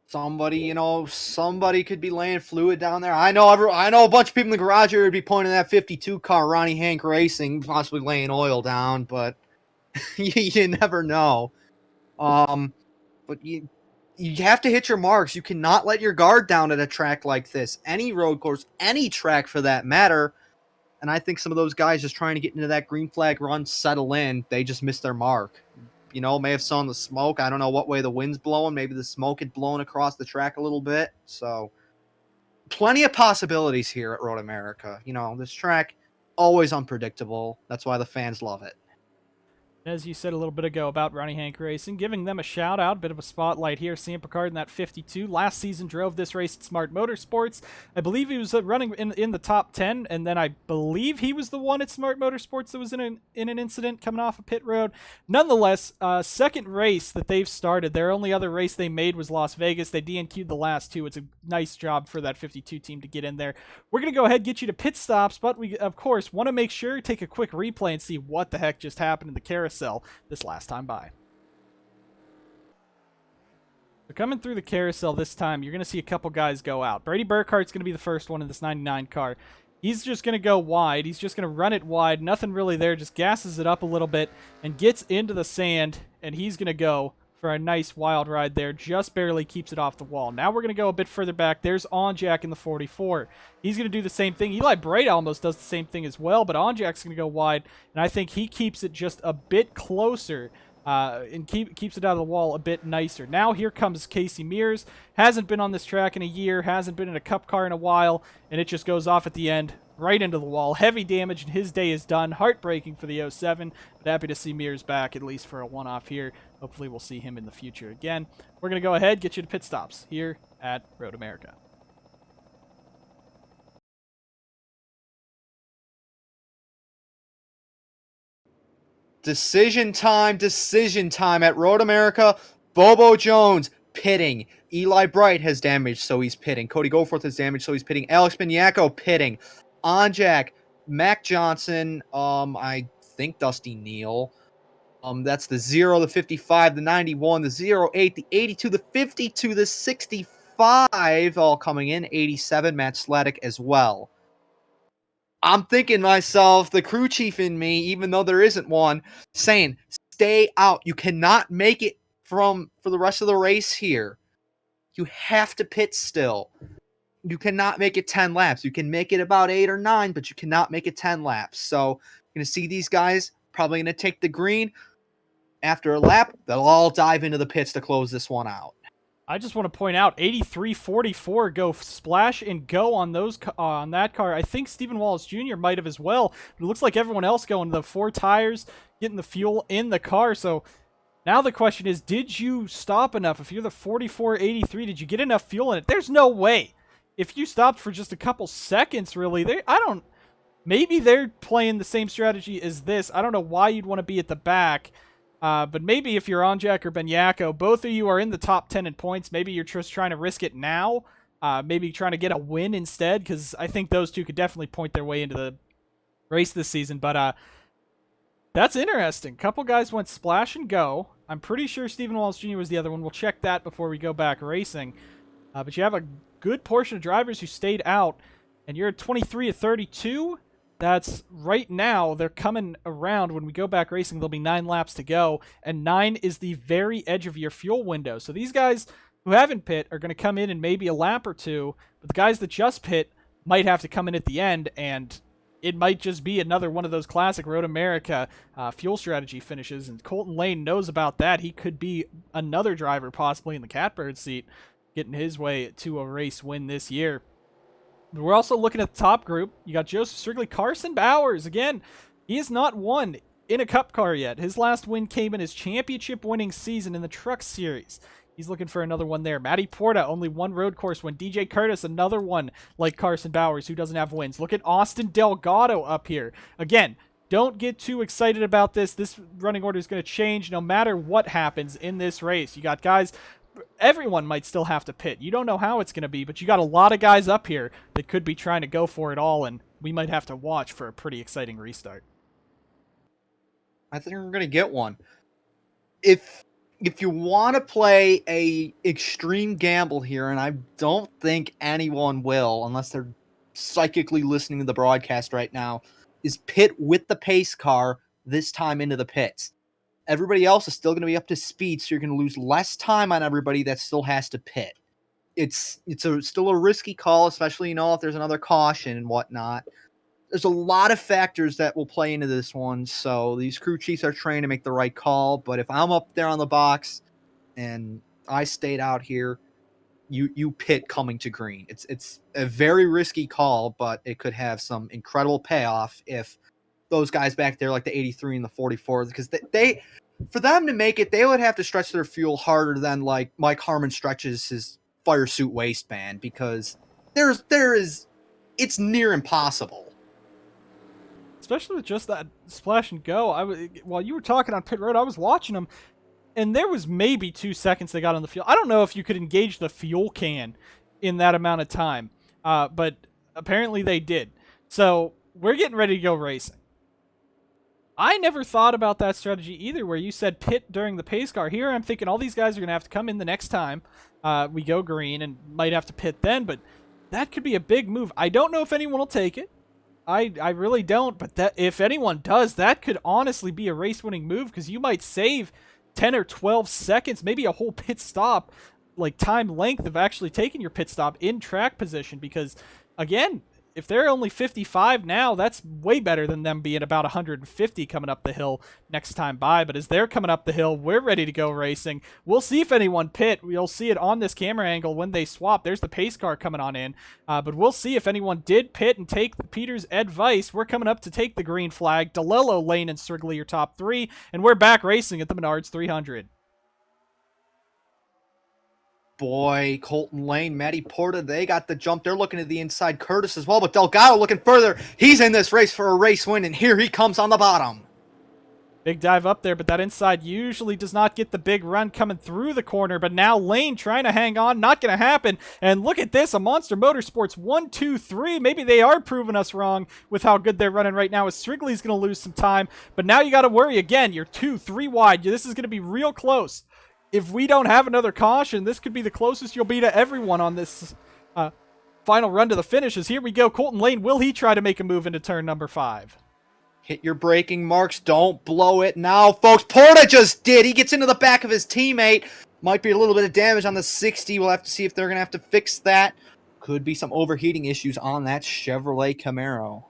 Somebody could be laying fluid down there. I know a bunch of people in the garage here would be pointing at that 52 car, Ronnie Hank Racing, possibly laying oil down, but you never know. But you have to hit your marks. You cannot let your guard down at a track like this. Any road course, any track for that matter. And I think some of those guys just trying to get into that green flag run, settle in, they just missed their mark. May have saw the smoke. I don't know what way the wind's blowing. Maybe the smoke had blown across the track a little bit. So, plenty of possibilities here at Road America. This track, always unpredictable. That's why the fans love it. As you said a little bit ago about Ronnie Hank Racing, giving them a shout-out, bit of a spotlight here. Sam Picard in that 52. Last season drove this race at Smart Motorsports. I believe he was running in the top 10, and then I believe he was the one at Smart Motorsports that was in an incident coming off a pit road. Nonetheless, second race that they've started. Their only other race they made was Las Vegas. They DNQ'd the last 2. It's a nice job for that 52 team to get in there. We're going to go ahead and get you to pit stops, but we, of course, want to make sure, take a quick replay and see what the heck just happened in the carousel this last time by. So coming through the carousel this time, you're going to see a couple guys go out. Brady Burkhart's going to be the first one in this 99 car. He's just going to go wide. He's just going to run it wide. Nothing really there. Just gasses it up a little bit and gets into the sand, and he's going to go for a nice wild ride there. Just barely keeps it off the wall. Now we're going to go a bit further back. There's Onjak in the 44. He's going to do the same thing. Eli Brady almost does the same thing as well, but Onjak's going to go wide, and I think he keeps it just a bit closer and keeps it out of the wall a bit nicer. Now here comes Casey Mears. Hasn't been on this track in a year, hasn't been in a cup car in a while, and it just goes off at the end, right into the wall. Heavy damage, and his day is done. Heartbreaking for the 07, but happy to see Mears back, at least for a one-off here. Hopefully we'll see him in the future again. We're going to go ahead, get you to pit stops here at Road America. Decision time at Road America. Bobo Jones pitting. Eli Bright has damage, so he's pitting. Cody Goforth has damage, so he's pitting. Alex Bignacco pitting. On Jack, Mac Johnson, I think Dusty Neal. That's the 0, the 55, the 91, the 08, the 82, the 52, the 65, all coming in. 87, Matt Sladek as well. I'm thinking myself, the crew chief in me, even though there isn't one, saying, stay out. You cannot make it for the rest of the race here. You have to pit still. You cannot make it 10 laps. You can make it about 8 or 9, but you cannot make it 10 laps. So you're going to see these guys probably going to take the green. After a lap, they'll all dive into the pits to close this one out. I just want to point out 83-44 go splash and go on those on that car. I think Stephen Wallace Jr. might have as well. It looks like everyone else going to the 4 tires, getting the fuel in the car. So now the question is, did you stop enough? If you're the 44-83, did you get enough fuel in it? There's no way. If you stopped for just a couple seconds, really, maybe they're playing the same strategy as this. I don't know why you'd want to be at the back. But maybe if you're Onjak or Benyako, both of you are in the top 10 in points. Maybe you're just trying to risk it now. Maybe trying to get a win instead, because I think those two could definitely point their way into the race this season. But that's interesting. Couple guys went splash and go. I'm pretty sure Stephen Wallace Jr. was the other one. We'll check that before we go back racing. But you have a good portion of drivers who stayed out, and you're at 23-32. That's right now, they're coming around. When we go back racing, there'll be 9 laps to go, and 9 is the very edge of your fuel window. So these guys who haven't pit are going to come in maybe a lap or two, but the guys that just pit might have to come in at the end, and it might just be another one of those classic Road America fuel strategy finishes, and Colton Lane knows about that. He could be another driver possibly in the catbird seat, getting his way to a race win this year. We're also looking at the top group. You got Joseph Strigley, Carson Bowers. Again, he has not won in a cup car yet. His last win came in his championship-winning season in the Truck Series. He's looking for another one there. Matty Porta, only one road course win. DJ Curtis, another one like Carson Bowers, who doesn't have wins. Look at Austin Delgado up here. Again, don't get too excited about this. This running order is going to change no matter what happens in this race. You got guys... Everyone might still have to pit. You don't know how it's going to be, but you got a lot of guys up here that could be trying to go for it all, and we might have to watch for a pretty exciting restart. I think we're going to get one. If you want to play a extreme gamble here, and I don't think anyone will, unless they're psychically listening to the broadcast right now, is pit with the pace car this time into the pits. Everybody else is still going to be up to speed, so you're going to lose less time on everybody that still has to pit. It's still a risky call, especially, if there's another caution and whatnot. There's a lot of factors that will play into this one, so these crew chiefs are trained to make the right call. But if I'm up there on the box and I stayed out here, you pit coming to green. It's a very risky call, but it could have some incredible payoff if those guys back there, like the 83 and the 44, because they for them to make it, they would have to stretch their fuel harder than like Mike Harmon stretches his fire suit waistband, because it's near impossible. Especially with just that splash and go. While you were talking on pit road, I was watching them, and there was maybe 2 seconds they got on the fuel. I don't know if you could engage the fuel can in that amount of time, but apparently they did. So we're getting ready to go racing. I never thought about that strategy either, where you said pit during the pace car. Here I'm thinking all these guys are going to have to come in the next time we go green, and might have to pit then, but that could be a big move. I don't know if anyone will take it. I really don't, but that if anyone does, that could honestly be a race-winning move, because you might save 10 or 12 seconds, maybe a whole pit stop, like time length of actually taking your pit stop in track position, because, again, if they're only 55 now, that's way better than them being about 150 coming up the hill next time by. But as they're coming up the hill, we're ready to go racing. We'll see if anyone pit. We'll see it on this camera angle when they swap. There's the pace car coming on in. But we'll see if anyone did pit and take Peter's advice. We're coming up to take the green flag. DeLello, Lane, and Strigley are top 3. And we're back racing at the Menards 300. Boy, Colton Lane, Matty Porta, they got the jump. They're looking at the inside. Curtis as well, but Delgado looking further. He's in this race for a race win, and here he comes on the bottom. Big dive up there, but that inside usually does not get the big run coming through the corner. But now Lane trying to hang on, not going to happen. And look at this, a Monster Motorsports 1, 2, 3. Maybe they are proving us wrong with how good they're running right now, as Strigley's going to lose some time. But now you got to worry again. You're 2, 3 wide. This is going to be real close. If we don't have another caution, this could be the closest you'll be to everyone on this final run to the finish. As here we go, Colton Lane, will he try to make a move into turn number 5? Hit your braking marks. Don't blow it now, folks. Porta just did. He gets into the back of his teammate. Might be a little bit of damage on the 60. We'll have to see if they're going to have to fix that. Could be some overheating issues on that Chevrolet Camaro.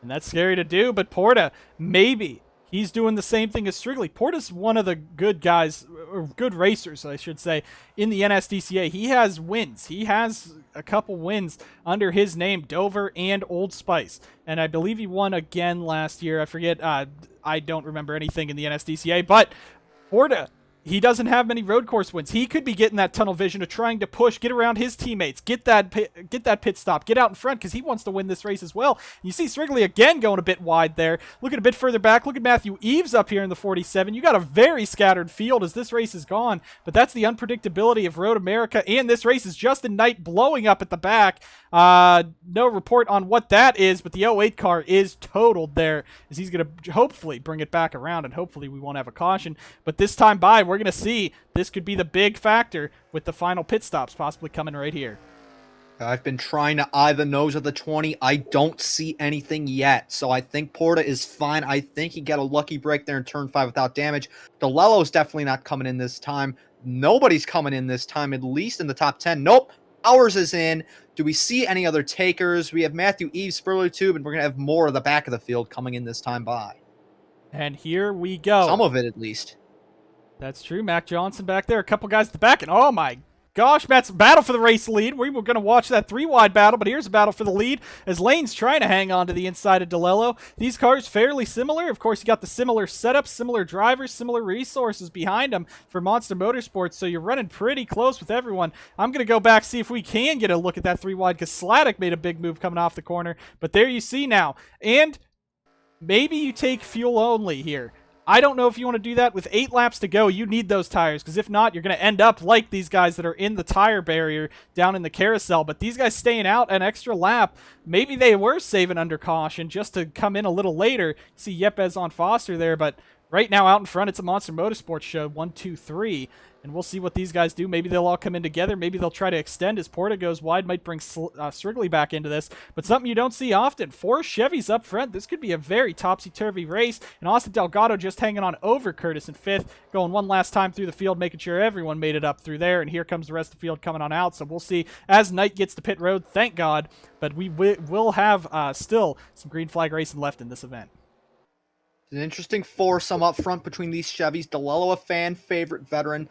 And that's scary to do, but Porta, maybe he's doing the same thing as Strigley. Porta's one of the good guys, or good racers, I should say, in the NSDCA. He has wins. He has a couple wins under his name, Dover and Old Spice. And I believe he won again last year. I forget. I don't remember anything in the NSDCA. But Porta, he doesn't have many road course wins. He could be getting that tunnel vision of trying to push, get around his teammates, get that pit stop, get out in front, because he wants to win this race as well. You see Strigley again going a bit wide there. Looking a bit further back. Look at Matthew Eves up here in the 47. You got a very scattered field as this race is gone, but that's the unpredictability of Road America, and this race is Justin Knight blowing up at the back. No report on what that is, but the 08 car is totaled there, as he's going to hopefully bring it back around, and hopefully we won't have a caution. But this time by, we're going to see this could be the big factor with the final pit stops possibly coming right here. I've been trying to eye the nose of the 20. I don't see anything yet, so I think Porta is fine. I think he got a lucky break there in turn 5 without damage. DeLello's definitely not coming in this time. Nobody's coming in this time, at least in the top 10. Nope. Ours is in. Do we see any other takers? We have Matthew Eves, Spurler Tube, and we're going to have more of the back of the field coming in this time by. And here we go. Some of it, at least. That's true. Mac Johnson back there. A couple guys at the back. And oh my gosh, Matt's battle for the race lead. We were going to watch that 3-wide battle, but here's a battle for the lead as Lane's trying to hang on to the inside of DeLello. These cars fairly similar. Of course, you got the similar setup, similar drivers, similar resources behind them for Monster Motorsports, so you're running pretty close with everyone. I'm going to go back, see if we can get a look at that 3-wide, because Sladek made a big move coming off the corner. But there you see now. And maybe you take fuel only here. I don't know if you want to do that. With 8 laps to go, you need those tires, because if not, you're going to end up like these guys that are in the tire barrier down in the carousel. But these guys staying out an extra lap, maybe they were saving under caution just to come in a little later. See Yepes on Foster there, but right now out in front, it's a Monster Motorsports show, 1, 2, 3. And we'll see what these guys do. Maybe they'll all come in together. Maybe they'll try to extend as Porta goes wide. Might bring Strigley back into this. But something you don't see often. 4 Chevys up front. This could be a very topsy-turvy race. And Austin Delgado just hanging on over Curtis in 5th. Going one last time through the field, making sure everyone made it up through there. And here comes the rest of the field coming on out. So we'll see as Knight gets to pit road. Thank God. But we will have still some green flag racing left in this event. An interesting foursome up front between these Chevys. DeLello, a fan favorite veteran.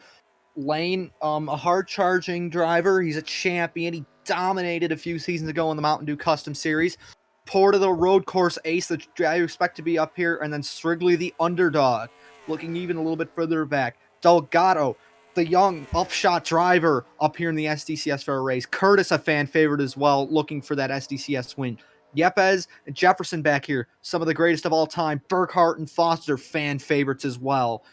Lane, a hard-charging driver. He's a champion. He dominated a few seasons ago in the Mountain Dew Custom Series. Porta, the road course ace, the guy you expect to be up here. And then Strigley, the underdog, looking even a little bit further back. Delgado, the young upshot driver up here in the SDCS for a race. Curtis, a fan favorite as well, looking for that SDCS win. Yepes and Jefferson back here, some of the greatest of all time. Burkhart and Foster, fan favorites as well.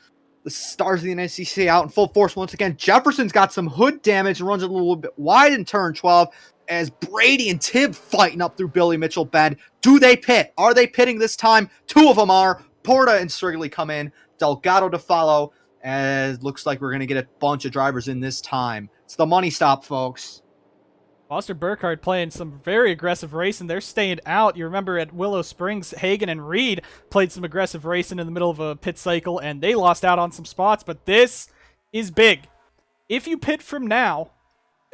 The stars of the NSDCA out in full force once again. Jefferson's got some hood damage and runs a little bit wide in turn 12 as Brady and Tibb fighting up through Billy Mitchell bend. Do they pit? Are they pitting this time? 2 of them are. Porta and Strigley come in. Delgado to follow, as looks like we're going to get a bunch of drivers in this time. It's the money stop, folks. Foster Burkhardt playing some very aggressive racing. They're staying out. You remember at Willow Springs, Hagan and Reed played some aggressive racing in the middle of a pit cycle, and they lost out on some spots, but this is big. If you pit from now,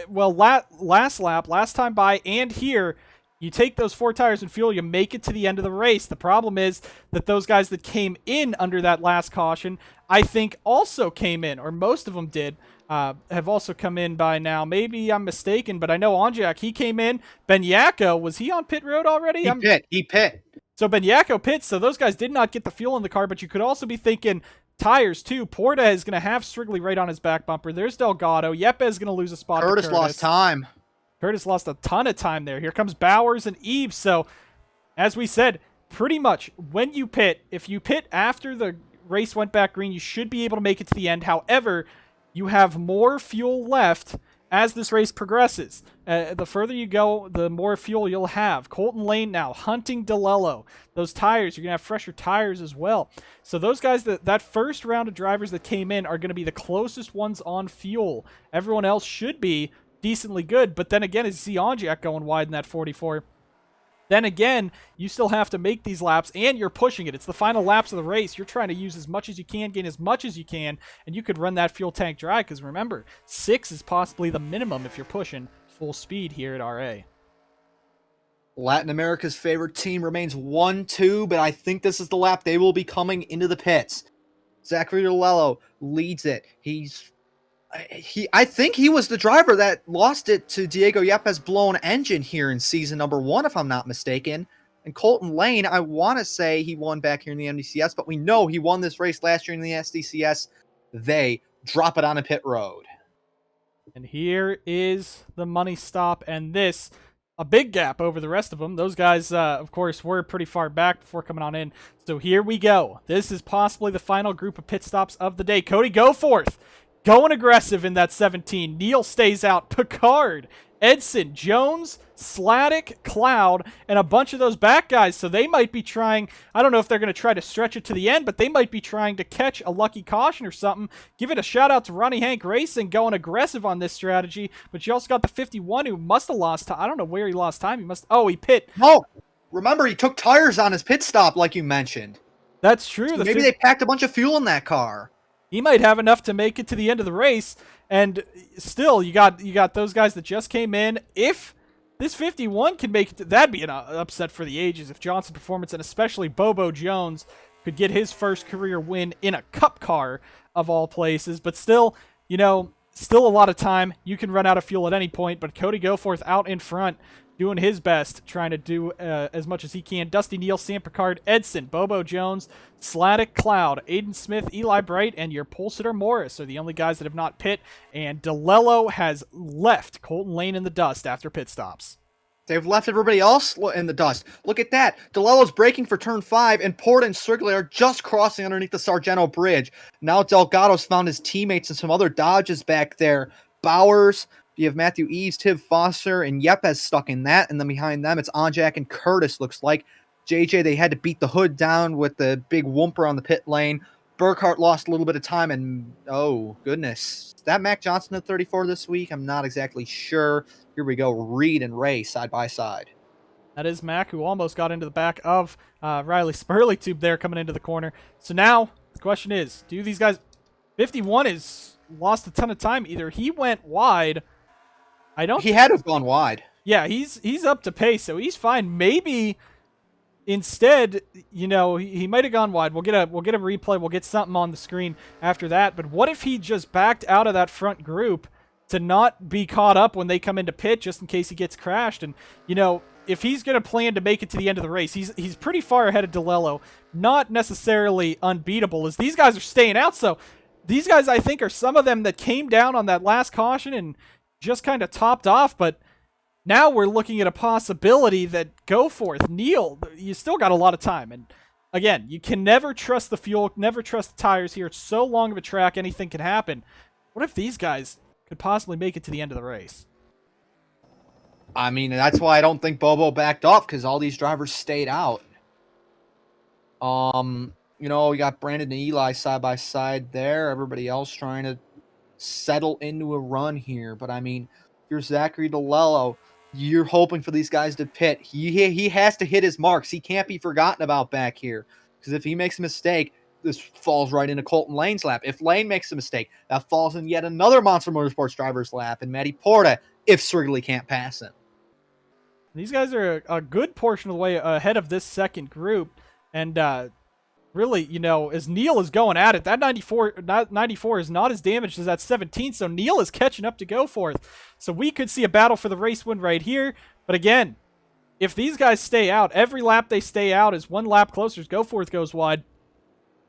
well, last lap, last time by, and here, you take those 4 tires and fuel, you make it to the end of the race. The problem is that those guys that came in under that last caution, I think also came in, or most of them did, have also come in by now. Maybe I'm mistaken, but I know Onjak, he came in. Benyako, was he on pit road already? He pit. So Benyako pits, so those guys did not get the fuel in the car, but you could also be thinking tires too. Porta is going to have Strigley right on his back bumper. There's Delgado. Yepes is going to lose a spot. Curtis lost time. Curtis lost a ton of time there. Here comes Bowers and Eves. So, as we said, pretty much when you pit, if you pit after the race went back green, you should be able to make it to the end. However, you have more fuel left as this race progresses. The further you go, the more fuel you'll have. Colton Lane now hunting DeLello. Those tires, you're going to have fresher tires as well. So those guys, that first round of drivers that came in are going to be the closest ones on fuel. Everyone else should be decently good. But then again, as you see Onjak going wide in that 44, then again, you still have to make these laps, and you're pushing it. It's the final laps of the race. You're trying to use as much as you can, gain as much as you can, and you could run that fuel tank dry, because remember, 6 is possibly the minimum if you're pushing full speed here at RA. Latin America's favorite team remains 1-2, but I think this is the lap they will be coming into the pits. Zachary DeLello leads it. I think he was the driver that lost it to Diego Yepes' blown engine here in season number 1, if I'm not mistaken. And Colton Lane, I want to say he won back here in the NDCS, but we know he won this race last year in the SDCS. They drop it on a pit road. And here is the money stop, and this, a big gap over the rest of them. Those guys, of course, were pretty far back before coming on in. So here we go. This is possibly the final group of pit stops of the day. Cody Goforth going aggressive in that 17. Neil stays out. Picard, Edson, Jones, Sladek, Cloud, and a bunch of those back guys. So they might be trying, I don't know if they're going to try to stretch it to the end, but they might be trying to catch a lucky caution or something. Give it a shout out to Ronnie Hank Racing going aggressive on this strategy. But you also got the 51 who must have lost time. I don't know where he lost time. He pit. No, remember he took tires on his pit stop like you mentioned. That's true. So maybe they packed a bunch of fuel in that car. He might have enough to make it to the end of the race, and still, you got those guys that just came in. If this 51 can make it, that'd be an upset for the ages. If Johnson Performance and especially Bobo Jones could get his first career win in a cup car of all places, but still, still a lot of time. You can run out of fuel at any point, but Cody Goforth out in front, doing his best, trying to do as much as he can. Dusty Neal, Sam Picard, Edson, Bobo Jones, Sladek, Cloud, Aiden Smith, Eli Bright, and your pole sitter Morris are the only guys that have not pit. And DeLello has left Colton Lane in the dust after pit stops. They've left everybody else in the dust. Look at that. DeLello's braking for turn 5, and Porta and Strigley are just crossing underneath the Sargento Bridge. Now Delgado's found his teammates and some other dodges back there. Bowers, you have Matthew Eves, Tiv Foster, and Yepes stuck in that. And then behind them, it's Onjak and Curtis, looks like. JJ, they had to beat the hood down with the big whooper on the pit lane. Burkhart lost a little bit of time, and oh, goodness. Is that Mac Johnson at 34 this week? I'm not exactly sure. Here we go. Reed and Ray side by side. That is Mac, who almost got into the back of Riley Spurley Tube there coming into the corner. So now the question is, do these guys... 51 is lost a ton of time. Either he went wide... He had to have gone wide. Yeah, he's up to pace, so he's fine. Maybe instead, he might have gone wide. We'll get a replay. We'll get something on the screen after that. But what if he just backed out of that front group to not be caught up when they come into pit, just in case he gets crashed? And if he's going to plan to make it to the end of the race, he's pretty far ahead of DeLello. Not necessarily unbeatable, as these guys are staying out. So these guys, I think, are some of them that came down on that last caution and just kind of topped off, but now we're looking at a possibility that Goforth, Neil, you still got a lot of time. And again, you can never trust the fuel, never trust the tires here. It's so long of a track, anything can happen. What if these guys could possibly make it to the end of the race? I mean, that's why I don't think Bobo backed off, because all these drivers stayed out. We got Brandon and Eli side by side there. Everybody else trying to settle into a run here. But I mean, if you're Zachary DeLello, you're hoping for these guys to pit. He has to hit his marks. He can't be forgotten about back here, because if he makes a mistake, this falls right into Colton Lane's lap. If Lane makes a mistake, that falls in yet another Monster Motorsports driver's lap, and Matty Porta, if Strigley can't pass him. These guys are a good portion of the way ahead of this second group, and really, as Neil is going at it, that 94 is not as damaged as that 17, so Neil is catching up to Goforth. So we could see a battle for the race win right here. But again, if these guys stay out, every lap they stay out is one lap closer as Goforth goes wide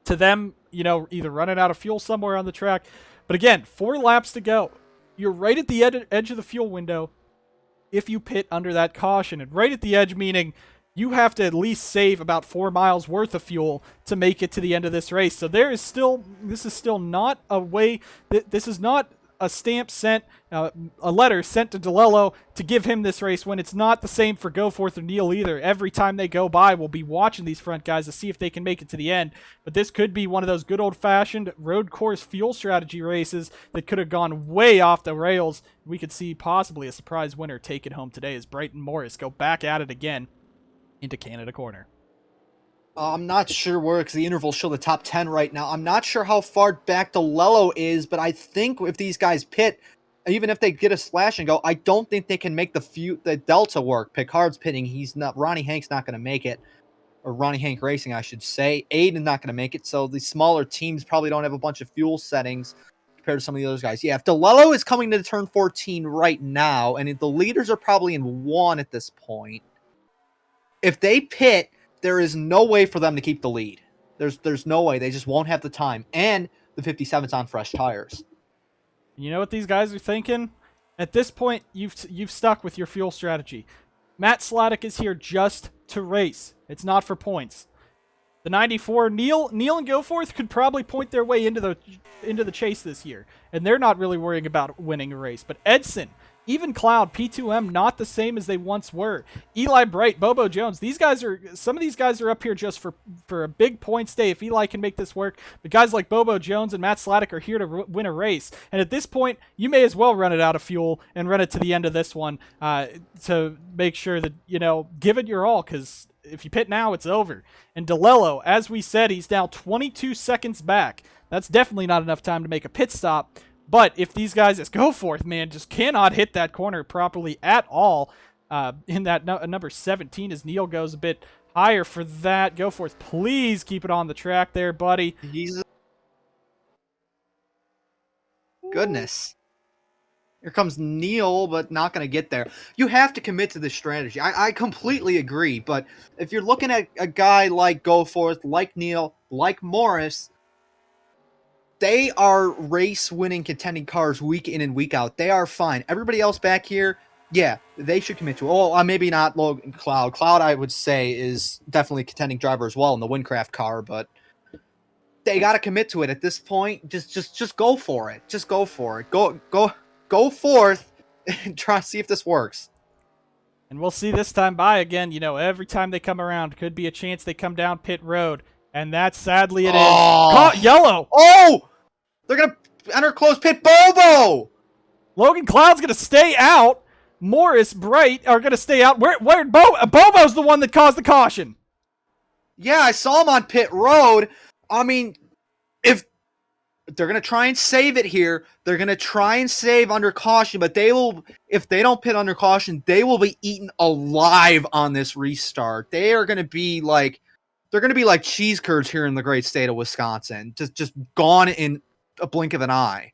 to them, either running out of fuel somewhere on the track. But again, 4 laps to go. You're right at the edge of the fuel window if you pit under that caution. And right at the edge meaning you have to at least save about 4 miles worth of fuel to make it to the end of this race. So this is still not a way, this is not a stamp sent, a letter sent to DeLello to give him this race when it's not the same for Goforth or Neal either. Every time they go by, we'll be watching these front guys to see if they can make it to the end. But this could be one of those good old-fashioned road course fuel strategy races that could have gone way off the rails. We could see possibly a surprise winner take it home today as Bright and Morris go back at it again into Canada Corner. I'm not sure where, because the intervals show the top 10 right now. I'm not sure how far back DeLello is, but I think if these guys pit, even if they get a slash and go, I don't think they can make the Delta work. Picard's pitting. Ronnie Hank's not going to make it. Or Ronnie Hank Racing, I should say. Aiden's not going to make it, so the smaller teams probably don't have a bunch of fuel settings compared to some of the other guys. Yeah, if DeLello is coming to turn 14 right now, and the leaders are probably in 1 at this point, if they pit, there is no way for them to keep the lead. There's no way. They just won't have the time. And the 57's on fresh tires. You know what these guys are thinking? At this point, you've stuck with your fuel strategy. Matt Sladek is here just to race. It's not for points. The 94, Neal and Goforth could probably point their way into the chase this year, and they're not really worrying about winning a race. But Edson, even Cloud, P2M, not the same as they once were. Eli Bright, Bobo Jones, some of these guys are up here just for a big points day if Eli can make this work. But guys like Bobo Jones and Matt Sladek are here to win a race. And at this point, you may as well run it out of fuel and run it to the end of this one to make sure that, give it your all, because if you pit now, it's over. And DeLello, as we said, he's now 22 seconds back. That's definitely not enough time to make a pit stop. But if these guys just go forth, man, just cannot hit that corner properly at all in that number 17 as Neal goes a bit higher for that. Go forth. Please keep it on the track there, buddy. Goodness. Here comes Neal, but not going to get there. You have to commit to this strategy. I completely agree, but if you're looking at a guy like Goforth, like Neal, like Morris, they are race-winning, contending cars week in and week out. They are fine. Everybody else back here, yeah, they should commit to it. Oh, maybe not Logan Cloud. Cloud, I would say, is definitely a contending driver as well in the Windcraft car, but they got to commit to it at this point. Just go for it. Just go for it. Go forth and try to see if this works. And we'll see this time by again. Every time they come around, could be a chance they come down pit road. And that, sadly, it is. Caught yellow. Oh! They're going to enter close pit. Bobo! Logan Cloud's going to stay out. Morris, Bright are going to stay out. Where Bobo's the one that caused the caution. Yeah, I saw him on pit road. I mean, if they're going to try and save it here, they're going to try and save under caution, but if they don't pit under caution, they will be eaten alive on this restart. They're going to be like cheese curds here in the great state of Wisconsin, just gone in a blink of an eye.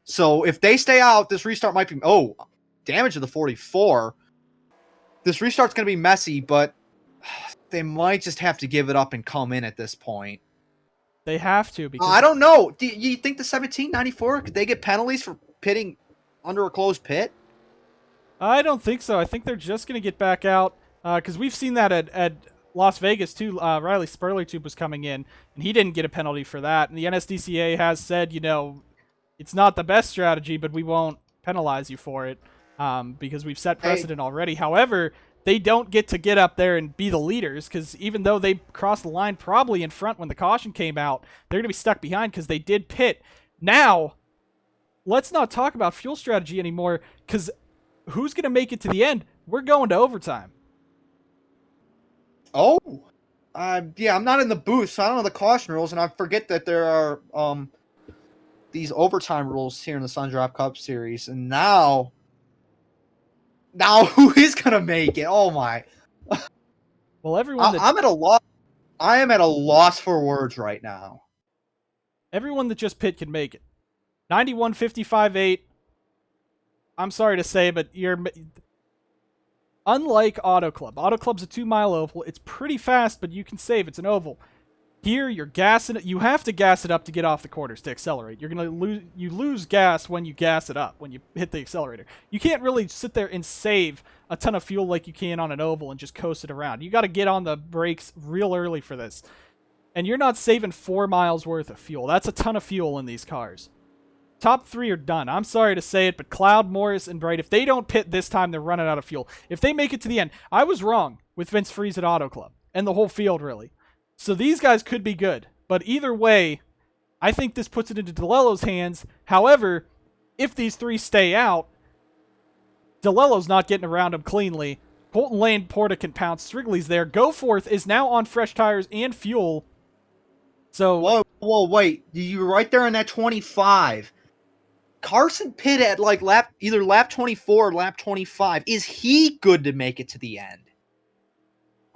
So if they stay out, this restart might be damage to the 44. This restart's going to be messy, but they might just have to give it up and come in at this point. They have to, because I don't know. Do you think the 1794, could they get penalties for pitting under a closed pit? I don't think so. I think they're just going to get back out, because we've seen that at Las Vegas too. Riley Spurley was coming in, and he didn't get a penalty for that. And the NSDCA has said, it's not the best strategy, but we won't penalize you for it, because we've set precedent already. However, they don't get to get up there and be the leaders, because even though they crossed the line probably in front when the caution came out, they're going to be stuck behind because they did pit. Now, let's not talk about fuel strategy anymore, because who's going to make it to the end? We're going to overtime. Oh, yeah, I'm not in the booth, so I don't know the caution rules, and I forget that there are these overtime rules here in the Sundrop Cup Series, and now who is gonna make it? Oh my! Well, everyone. I'm at a loss. I am at a loss for words right now. Everyone that just pit can make it. 91.55.8. I'm sorry to say, but you're. Unlike Auto Club. Auto Club's a 2-mile oval. It's pretty fast, but you can save. It's an oval. Here, you're gassing it. You have to gas it up to get off the quarters to accelerate. You're gonna lose gas when you gas it up, when you hit the accelerator. You can't really sit there and save a ton of fuel like you can on an oval and just coast it around. You got to get on the brakes real early for this. And you're not saving 4 miles worth of fuel. That's a ton of fuel in these cars. Top 3 are done. I'm sorry to say it, but Cloud, Morris, and Bright, if they don't pit this time, they're running out of fuel. If they make it to the end, I was wrong with Vince Freeze at Auto Club, and the whole field, really. So these guys could be good. But either way, I think this puts it into DeLello's hands. However, if these 3 stay out, DeLello's not getting around them cleanly. Colton Lane, Porta can pounce. Strigley's there. Goforth is now on fresh tires and fuel. So Whoa, wait. You were right there on that 25. Carson Pitt at like either lap 24 or lap 25. Is he good to make it to the end?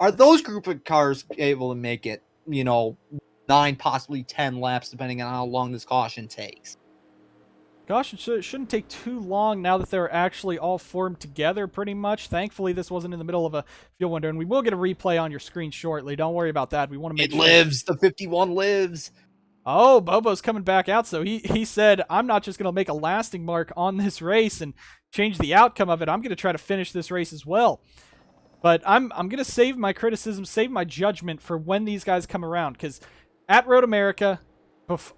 Are those group of cars able to make it, 9, possibly 10 laps, depending on how long this caution takes? Gosh, it shouldn't take too long now that they're actually all formed together pretty much. Thankfully, this wasn't in the middle of a fuel window, and we will get a replay on your screen shortly. Don't worry about that. We want to make sure. It lives. The 51 lives. Oh, Bobo's coming back out, so he said, I'm not just going to make a lasting mark on this race and change the outcome of it. I'm going to try to finish this race as well. But I'm going to save my criticism, save my judgment for when these guys come around, because at Road America,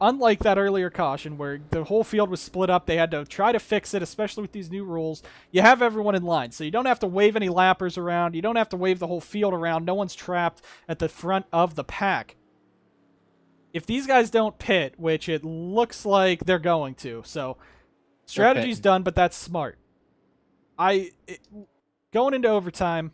unlike that earlier caution where the whole field was split up, they had to try to fix it, especially with these new rules. You have everyone in line, so you don't have to wave any lappers around. You don't have to wave the whole field around. No one's trapped at the front of the pack. If these guys don't pit, which it looks like they're going to, so strategy's done, but that's smart. Going into overtime,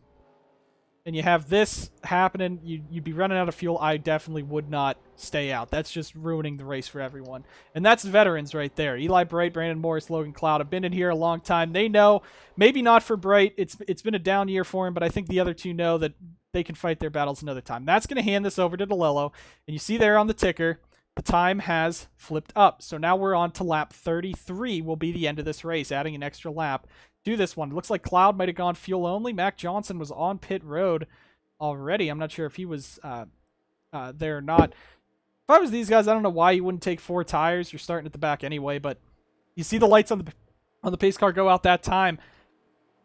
and you have this happening, you'd be running out of fuel. I definitely would not stay out. That's just ruining the race for everyone. And that's veterans right there. Eli Bright, Brandon Morris, Logan Cloud have been in here a long time. They know, maybe not for Bright, it's been a down year for him, but I think the other two know that they can fight their battles another time. That's going to hand this over to DeLello, and you see there on the ticker, the time has flipped up. So now we're on to lap 33 will be the end of this race, adding an extra lap to this one. It looks like Cloud might have gone fuel only. Mac Johnson was on pit road already. I'm not sure if he was there or not. If I was these guys, I don't know why you wouldn't take 4 tires. You're starting at the back anyway, but you see the lights on the pace car go out that time.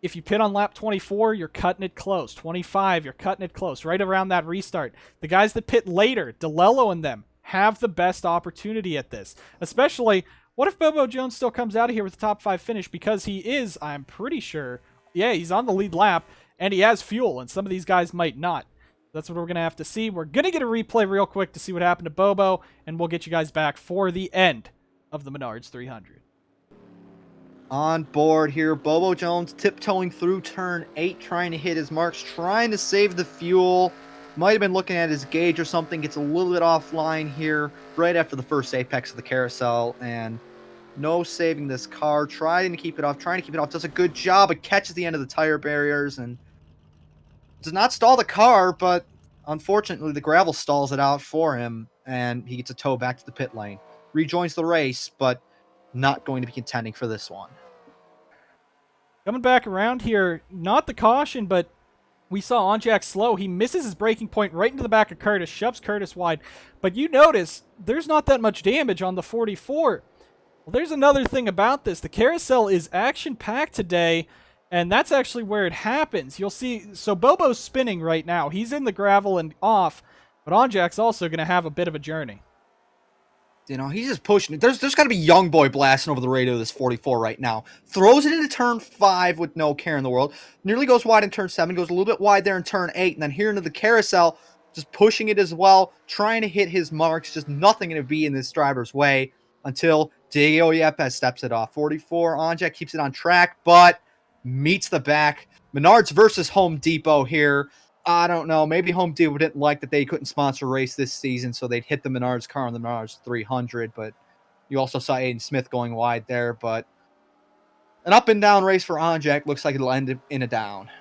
If you pit on lap 24, you're cutting it close. 25, you're cutting it close, right around that restart. The guys that pit later, DeLello and them, have the best opportunity at this. Especially, what if Bobo Jones still comes out of here with the top 5 finish? Because he is, I'm pretty sure, yeah, he's on the lead lap, and he has fuel, and some of these guys might not. That's what we're going to have to see. We're going to get a replay real quick to see what happened to Bobo, and we'll get you guys back for the end of the Menards 300. On board here, Bobo Jones tiptoeing through turn 8, trying to hit his marks, trying to save the fuel. Might have been looking at his gauge or something, gets a little bit offline here right after the first apex of the carousel, and no saving this car, trying to keep it off, does a good job, but catches the end of the tire barriers, and does not stall the car, but unfortunately the gravel stalls it out for him, and he gets a tow back to the pit lane. Rejoins the race, but not going to be contending for this one. Coming back around here, not the caution, but we saw Onjak slow. He misses his braking point right into the back of Curtis, shoves Curtis wide. But you notice there's not that much damage on the 44. Well, there's another thing about this. The carousel is action-packed today, and that's actually where it happens. You'll see, so Bobo's spinning right now. He's in the gravel and off, but Onjak's also going to have a bit of a journey. He's just pushing it. There's got to be Young Boy blasting over the radio of this 44 right now. Throws it into turn 5 with no care in the world. Nearly goes wide in turn 7. Goes a little bit wide there in turn 8. And then here into the carousel, just pushing it as well. Trying to hit his marks. Just nothing going to be in this driver's way until Diego Yepes steps it off. 44, Onjak keeps it on track, but meets the back. Menards versus Home Depot here. I don't know. Maybe Home Depot didn't like that they couldn't sponsor a race this season, so they'd hit the Menards car on the Menards 300. But you also saw Aiden Smith going wide there. But an up and down race for Onjak. Looks like it'll end in a down.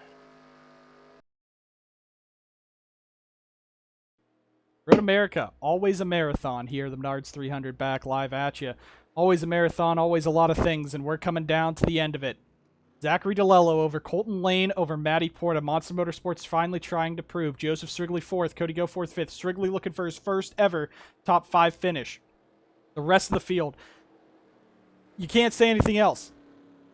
Road America, always a marathon here. The Menards 300 back live at you. Always a marathon, always a lot of things, and we're coming down to the end of it. Zachary DeLello over Colton Lane over Matty Porta. Monster Motorsports finally trying to prove. Joseph Strigley 4th. Cody Goforth 5th. Strigley looking for his first ever top 5 finish. The rest of the field, you can't say anything else.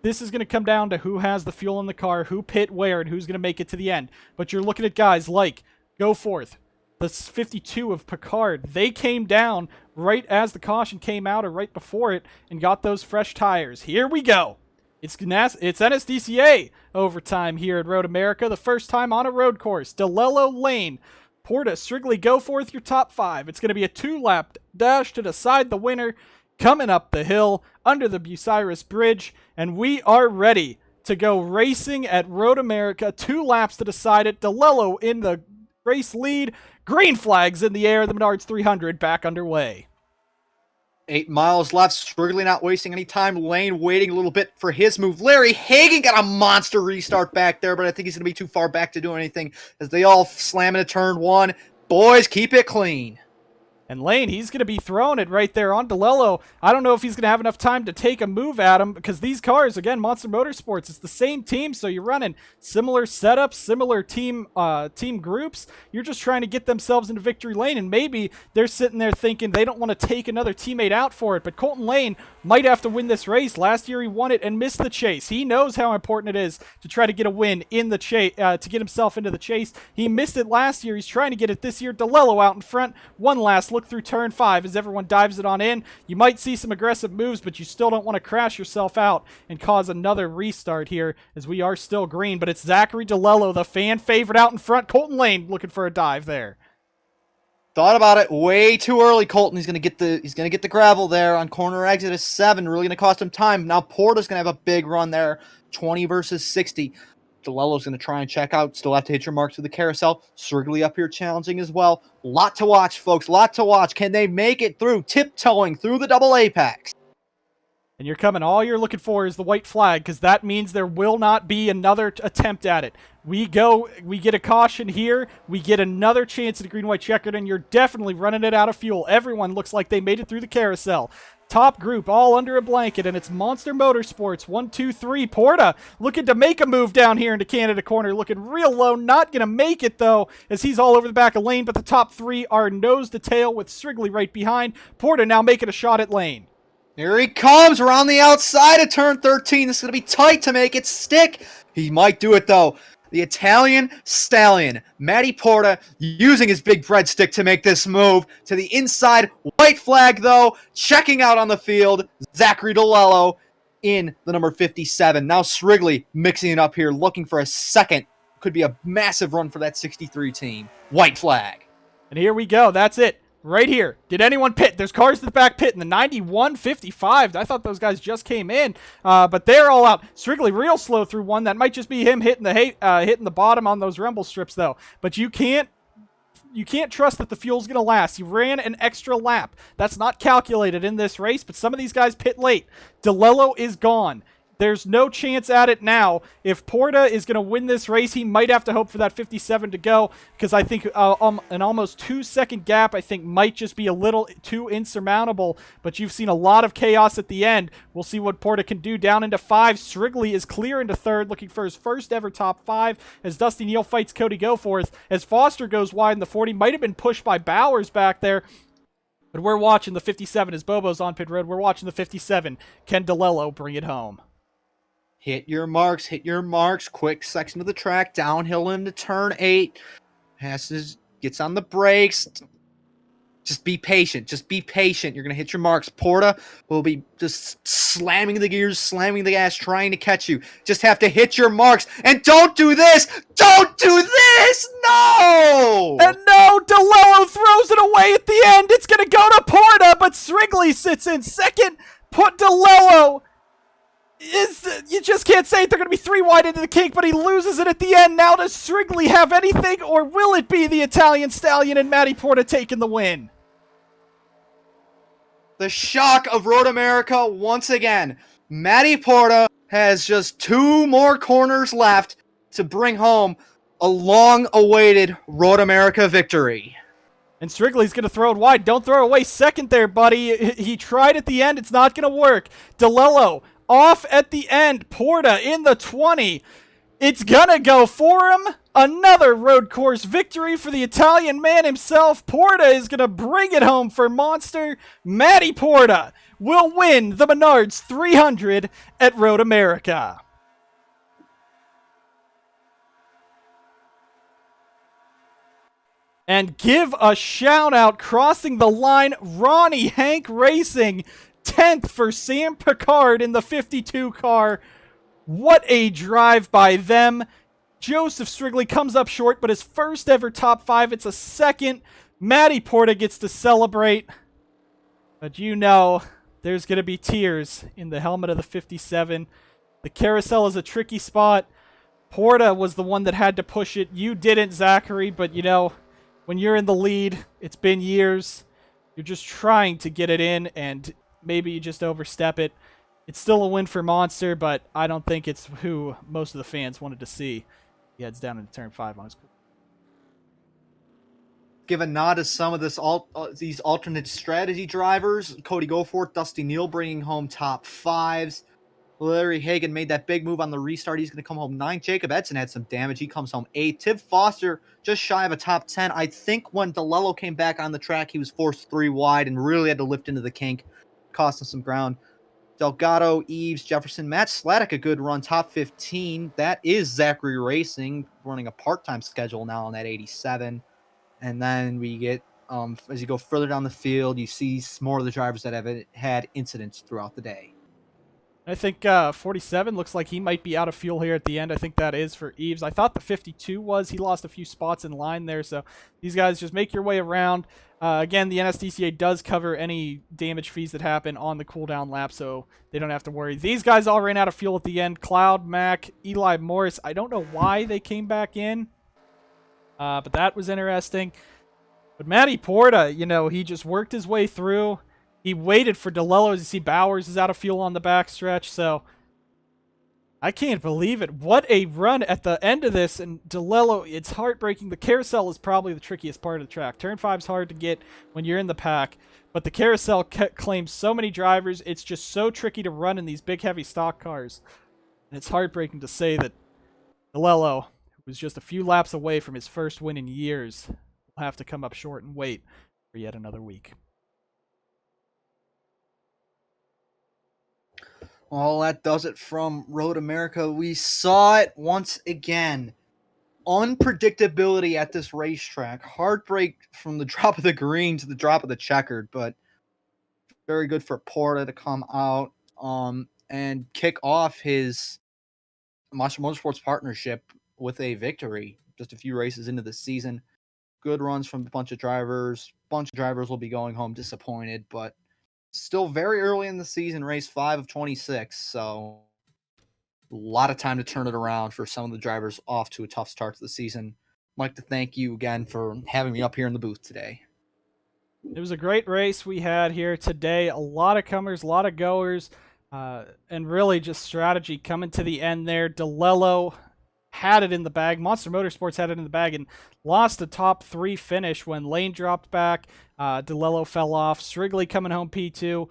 This is going to come down to who has the fuel in the car, who pit where, and who's going to make it to the end. But you're looking at guys like Goforth, the 52 of Picard. They came down right as the caution came out or right before it and got those fresh tires. Here we go. It's NSDCA overtime here at Road America. The first time on a road course. DeLello, Lane, Porta, Strigley, Goforth, your top 5. It's going to be a 2-lap dash to decide the winner. Coming up the hill under the Bucyrus Bridge, and we are ready to go racing at Road America. 2 laps to decide it. DeLello in the race lead. Green flags in the air. The Menards 300 back underway. 8 miles left. Strigley not wasting any time. Lane waiting a little bit for his move. Larry Hagan got a monster restart back there, but I think he's going to be too far back to do anything as they all slam into turn 1. Boys, keep it clean. And Lane, he's going to be throwing it right there on DeLello. I don't know if he's going to have enough time to take a move at him because these cars, again, Monster Motorsports, it's the same team, so you're running similar setups, similar team groups. You're just trying to get themselves into victory lane, and maybe they're sitting there thinking they don't want to take another teammate out for it, but Colton Lane might have to win this race. Last year he won it and missed the chase. He knows how important it is to try to get a win in the chase, to get himself into the chase. He missed it last year. He's trying to get it this year. DeLello out in front. One last look through turn 5 as everyone dives it on in. You might see some aggressive moves, but you still don't want to crash yourself out and cause another restart here as we are still green. But it's Zachary DeLello, the fan favorite out in front. Colton Lane looking for a dive there. Thought about it way too early. Colton, he's gonna get the gravel there on corner exit of 7. Really gonna cost him time. Now Porta's gonna have a big run there. 20 versus 60. DeLello's going to try and check out. Still have to hit your marks with the carousel. Strigley up here challenging as well. Lot to watch, folks. Lot to watch. Can they make it through? Tiptoeing through the double apex. And you're coming. All you're looking for is the white flag because that means there will not be another attempt at it. We get a caution here. We get another chance at a green-white checkered, and you're definitely running it out of fuel. Everyone looks like they made it through the carousel. Top group all under a blanket, and it's Monster Motorsports. 1, 2, 3. Porta looking to make a move down here into Canada corner. Looking real low. Not going to make it, though, as he's all over the back of Lane. But the top 3 are nose to tail with Strigley right behind. Porta now making a shot at Lane. Here he comes around the outside of turn 13. This is going to be tight to make it stick. He might do it, though. The Italian stallion, Matty Porta, using his big breadstick to make this move to the inside. White flag, though, checking out on the field. Zachary DeLello in the number 57. Now Strigley mixing it up here, looking for a second. Could be a massive run for that 63 team. White flag. And here we go. That's it. Right here. Did anyone pit? There's cars in the back pit in the 91, 55. I thought those guys just came in, but they're all out. Strigley real slow through one. That might just be him hitting the bottom on those rumble strips, though. But you can't trust that the fuel's going to last. He ran an extra lap. That's not calculated in this race, but some of these guys pit late. DeLello is gone. There's no chance at it now. If Porta is going to win this race, he might have to hope for that 57 to go because I think an almost 2-second gap, I think, might just be a little too insurmountable. But you've seen a lot of chaos at the end. We'll see what Porta can do. Down into 5. Strigley is clear into 3rd, looking for his first ever top 5 as Dusty Neal fights Cody Goforth. As Foster goes wide in the 40, might have been pushed by Bowers back there. But we're watching the 57 as Bobo's on pit road. We're watching the 57. Can DeLello bring it home? Hit your marks, hit your marks. Quick section of the track, downhill into turn 8. Gets on the brakes. Just be patient. Just be patient. You're going to hit your marks. Porta will be just slamming the gears, slamming the gas, trying to catch you. Just have to hit your marks. And don't do this! Don't do this! No! And no, DeLello throws it away at the end. It's going to go to Porta, but Strigley sits in second. Put DeLello... you just can't say it. They're going to be 3 wide into the kink, but he loses it at the end. Now does Strigley have anything, or will it be the Italian Stallion and Matty Porta taking the win? The shock of Road America once again. Matty Porta has just 2 more corners left to bring home a long-awaited Road America victory. And Strigley's going to throw it wide. Don't throw it away second there, buddy. He tried at the end. It's not going to work. DeLello off at the end. Porta in the 20. It's gonna go for him. Another road course victory for the Italian man himself. Porta is gonna bring it home for Monster. Matty Porta will win the Menards 300 at Road America. And give a shout out crossing the line, Ronnie Hank Racing, 10th for Sam Picard in the 52 car. What a drive by them. Joseph Strigley comes up short, but his first ever top 5. It's a second. Matty Porta gets to celebrate. But you know, there's going to be tears in the helmet of the 57. The carousel is a tricky spot. Porta was the one that had to push it. You didn't, Zachary, but you know, when you're in the lead, it's been years. You're just trying to get it in, and maybe you just overstep it. It's still a win for Monster, but I don't think it's who most of the fans wanted to see. He heads down into turn 5 on his. Give a nod to some of these alternate strategy drivers. Cody Goforth, Dusty Neal bringing home top 5s. Larry Hagan made that big move on the restart. He's going to come home 9th. Jacob Edson had some damage. He comes home 8th. Tib Foster just shy of a top 10. I think when DeLello came back on the track, he was forced 3 wide and really had to lift into the kink, cost him some ground. Delgado, Eves, Jefferson, Matt Sladek, a good run, top 15. That is Zachary Racing, running a part-time schedule now on that 87. And then we get, as you go further down the field, you see more of the drivers that have had incidents throughout the day. I think 47 looks like he might be out of fuel here at the end. I think that is for Eves. I thought the 52 was. He lost a few spots in line there. So these guys just make your way around. Again, the NSDCA does cover any damage fees that happen on the cooldown lap, so they don't have to worry. These guys all ran out of fuel at the end. Cloud, Mac, Eli Morris. I don't know why they came back in, but that was interesting. But Matty Porta, you know, he just worked his way through. He waited for DeLello. As you see, Bowers is out of fuel on the backstretch, so I can't believe it. What a run at the end of this, and DeLello, it's heartbreaking. The carousel is probably the trickiest part of the track. Turn 5 is hard to get when you're in the pack, but the carousel claims so many drivers. It's just so tricky to run in these big, heavy stock cars, and it's heartbreaking to say that DeLello, who was just a few laps away from his first win in years, will have to come up short and wait for yet another week. Well, that does it from Road America. We saw it once again. Unpredictability at this racetrack. Heartbreak from the drop of the green to the drop of the checkered, but very good for Porta to come out and kick off his Monster Motorsports partnership with a victory just a few races into the season. Good runs from a bunch of drivers. Bunch of drivers will be going home disappointed, but still very early in the season, race 5 of 26, so a lot of time to turn it around for some of the drivers off to a tough start to the season. I'd like to thank you again for having me up here in the booth today. It was a great race we had here today. A lot of comers, a lot of goers, and really just strategy coming to the end there. DeLello had it in the bag. Monster Motorsports had it in the bag and lost a top 3 finish when Lane dropped back. DeLello fell off. Strigley coming home P2.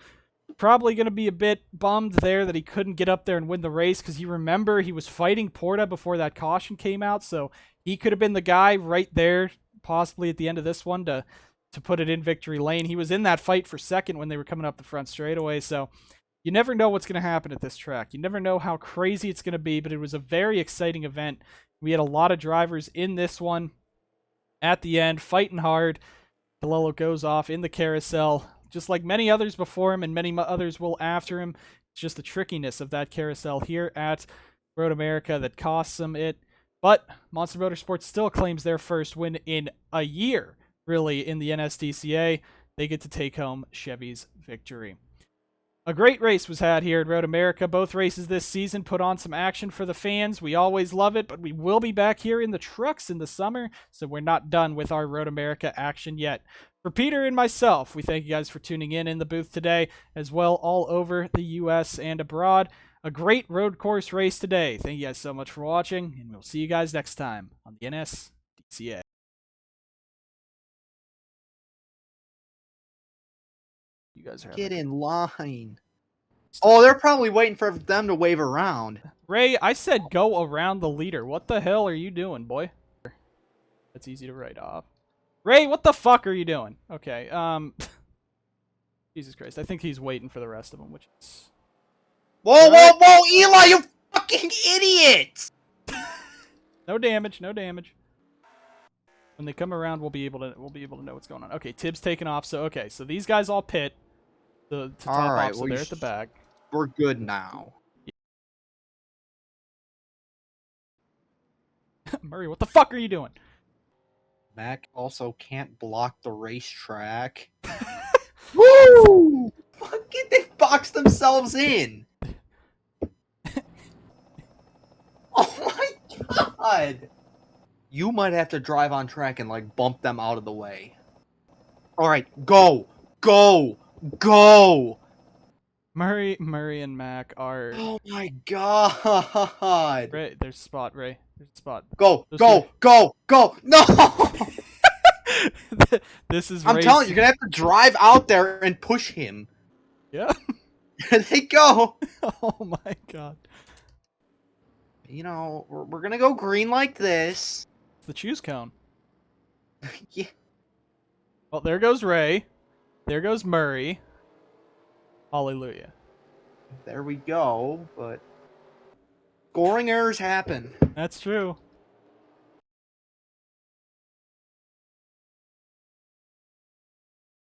Probably going to be a bit bummed there that he couldn't get up there and win the race, because you remember he was fighting Porta before that caution came out, so he could have been the guy right there, possibly at the end of this one, to put it in victory lane. He was in that fight for second when they were coming up the front straightaway, so you never know what's going to happen at this track. You never know how crazy it's going to be, but it was a very exciting event. We had a lot of drivers in this one at the end, fighting hard. DeLello goes off in the carousel, just like many others before him and many others will after him. It's just the trickiness of that carousel here at Road America that costs him it. But Monster Motorsports still claims their first win in a year, really, in the NSDCA. They get to take home Chevy's victory. A great race was had here at Road America. Both races this season put on some action for the fans. We always love it, but we will be back here in the trucks in the summer, so we're not done with our Road America action yet. For Peter and myself, we thank you guys for tuning in the booth today, as well all over the U.S. and abroad. A great road course race today. Thank you guys so much for watching, and we'll see you guys next time on the NSDCA. You guys are Get in line. Oh, they're probably waiting for them to wave around. Ray, I said go around the leader. What the hell are you doing, boy? That's easy to write off. Ray, what the fuck are you doing? Okay, Jesus Christ. I think he's waiting for the rest of them, which is... Whoa, whoa, whoa, Eli, you fucking idiot! No damage, no damage. When they come around, we'll be able to know what's going on. Okay, Tibbs taking off. So okay, so these guys all pit to top Alright, off, so well, they're at the back. we're good now. Murray, what the fuck are you doing? Mac also can't block the racetrack. Woo! Fucking, they boxed themselves in. Oh my god! You might have to drive on track and like bump them out of the way. Alright, go! Go! Go! Murray and Mac are... Oh my god! Ray, there's a spot, Ray. There's a spot. Go! Those Go! Go! Go! No! This is I'm telling you, you're gonna have to drive out there and push him. Yeah. There they go! Oh my god. You know, we're gonna go green like this. It's the choose cone. Yeah. Well, there goes Ray. There goes Murray. Hallelujah. There we go, but scoring errors happen. That's true.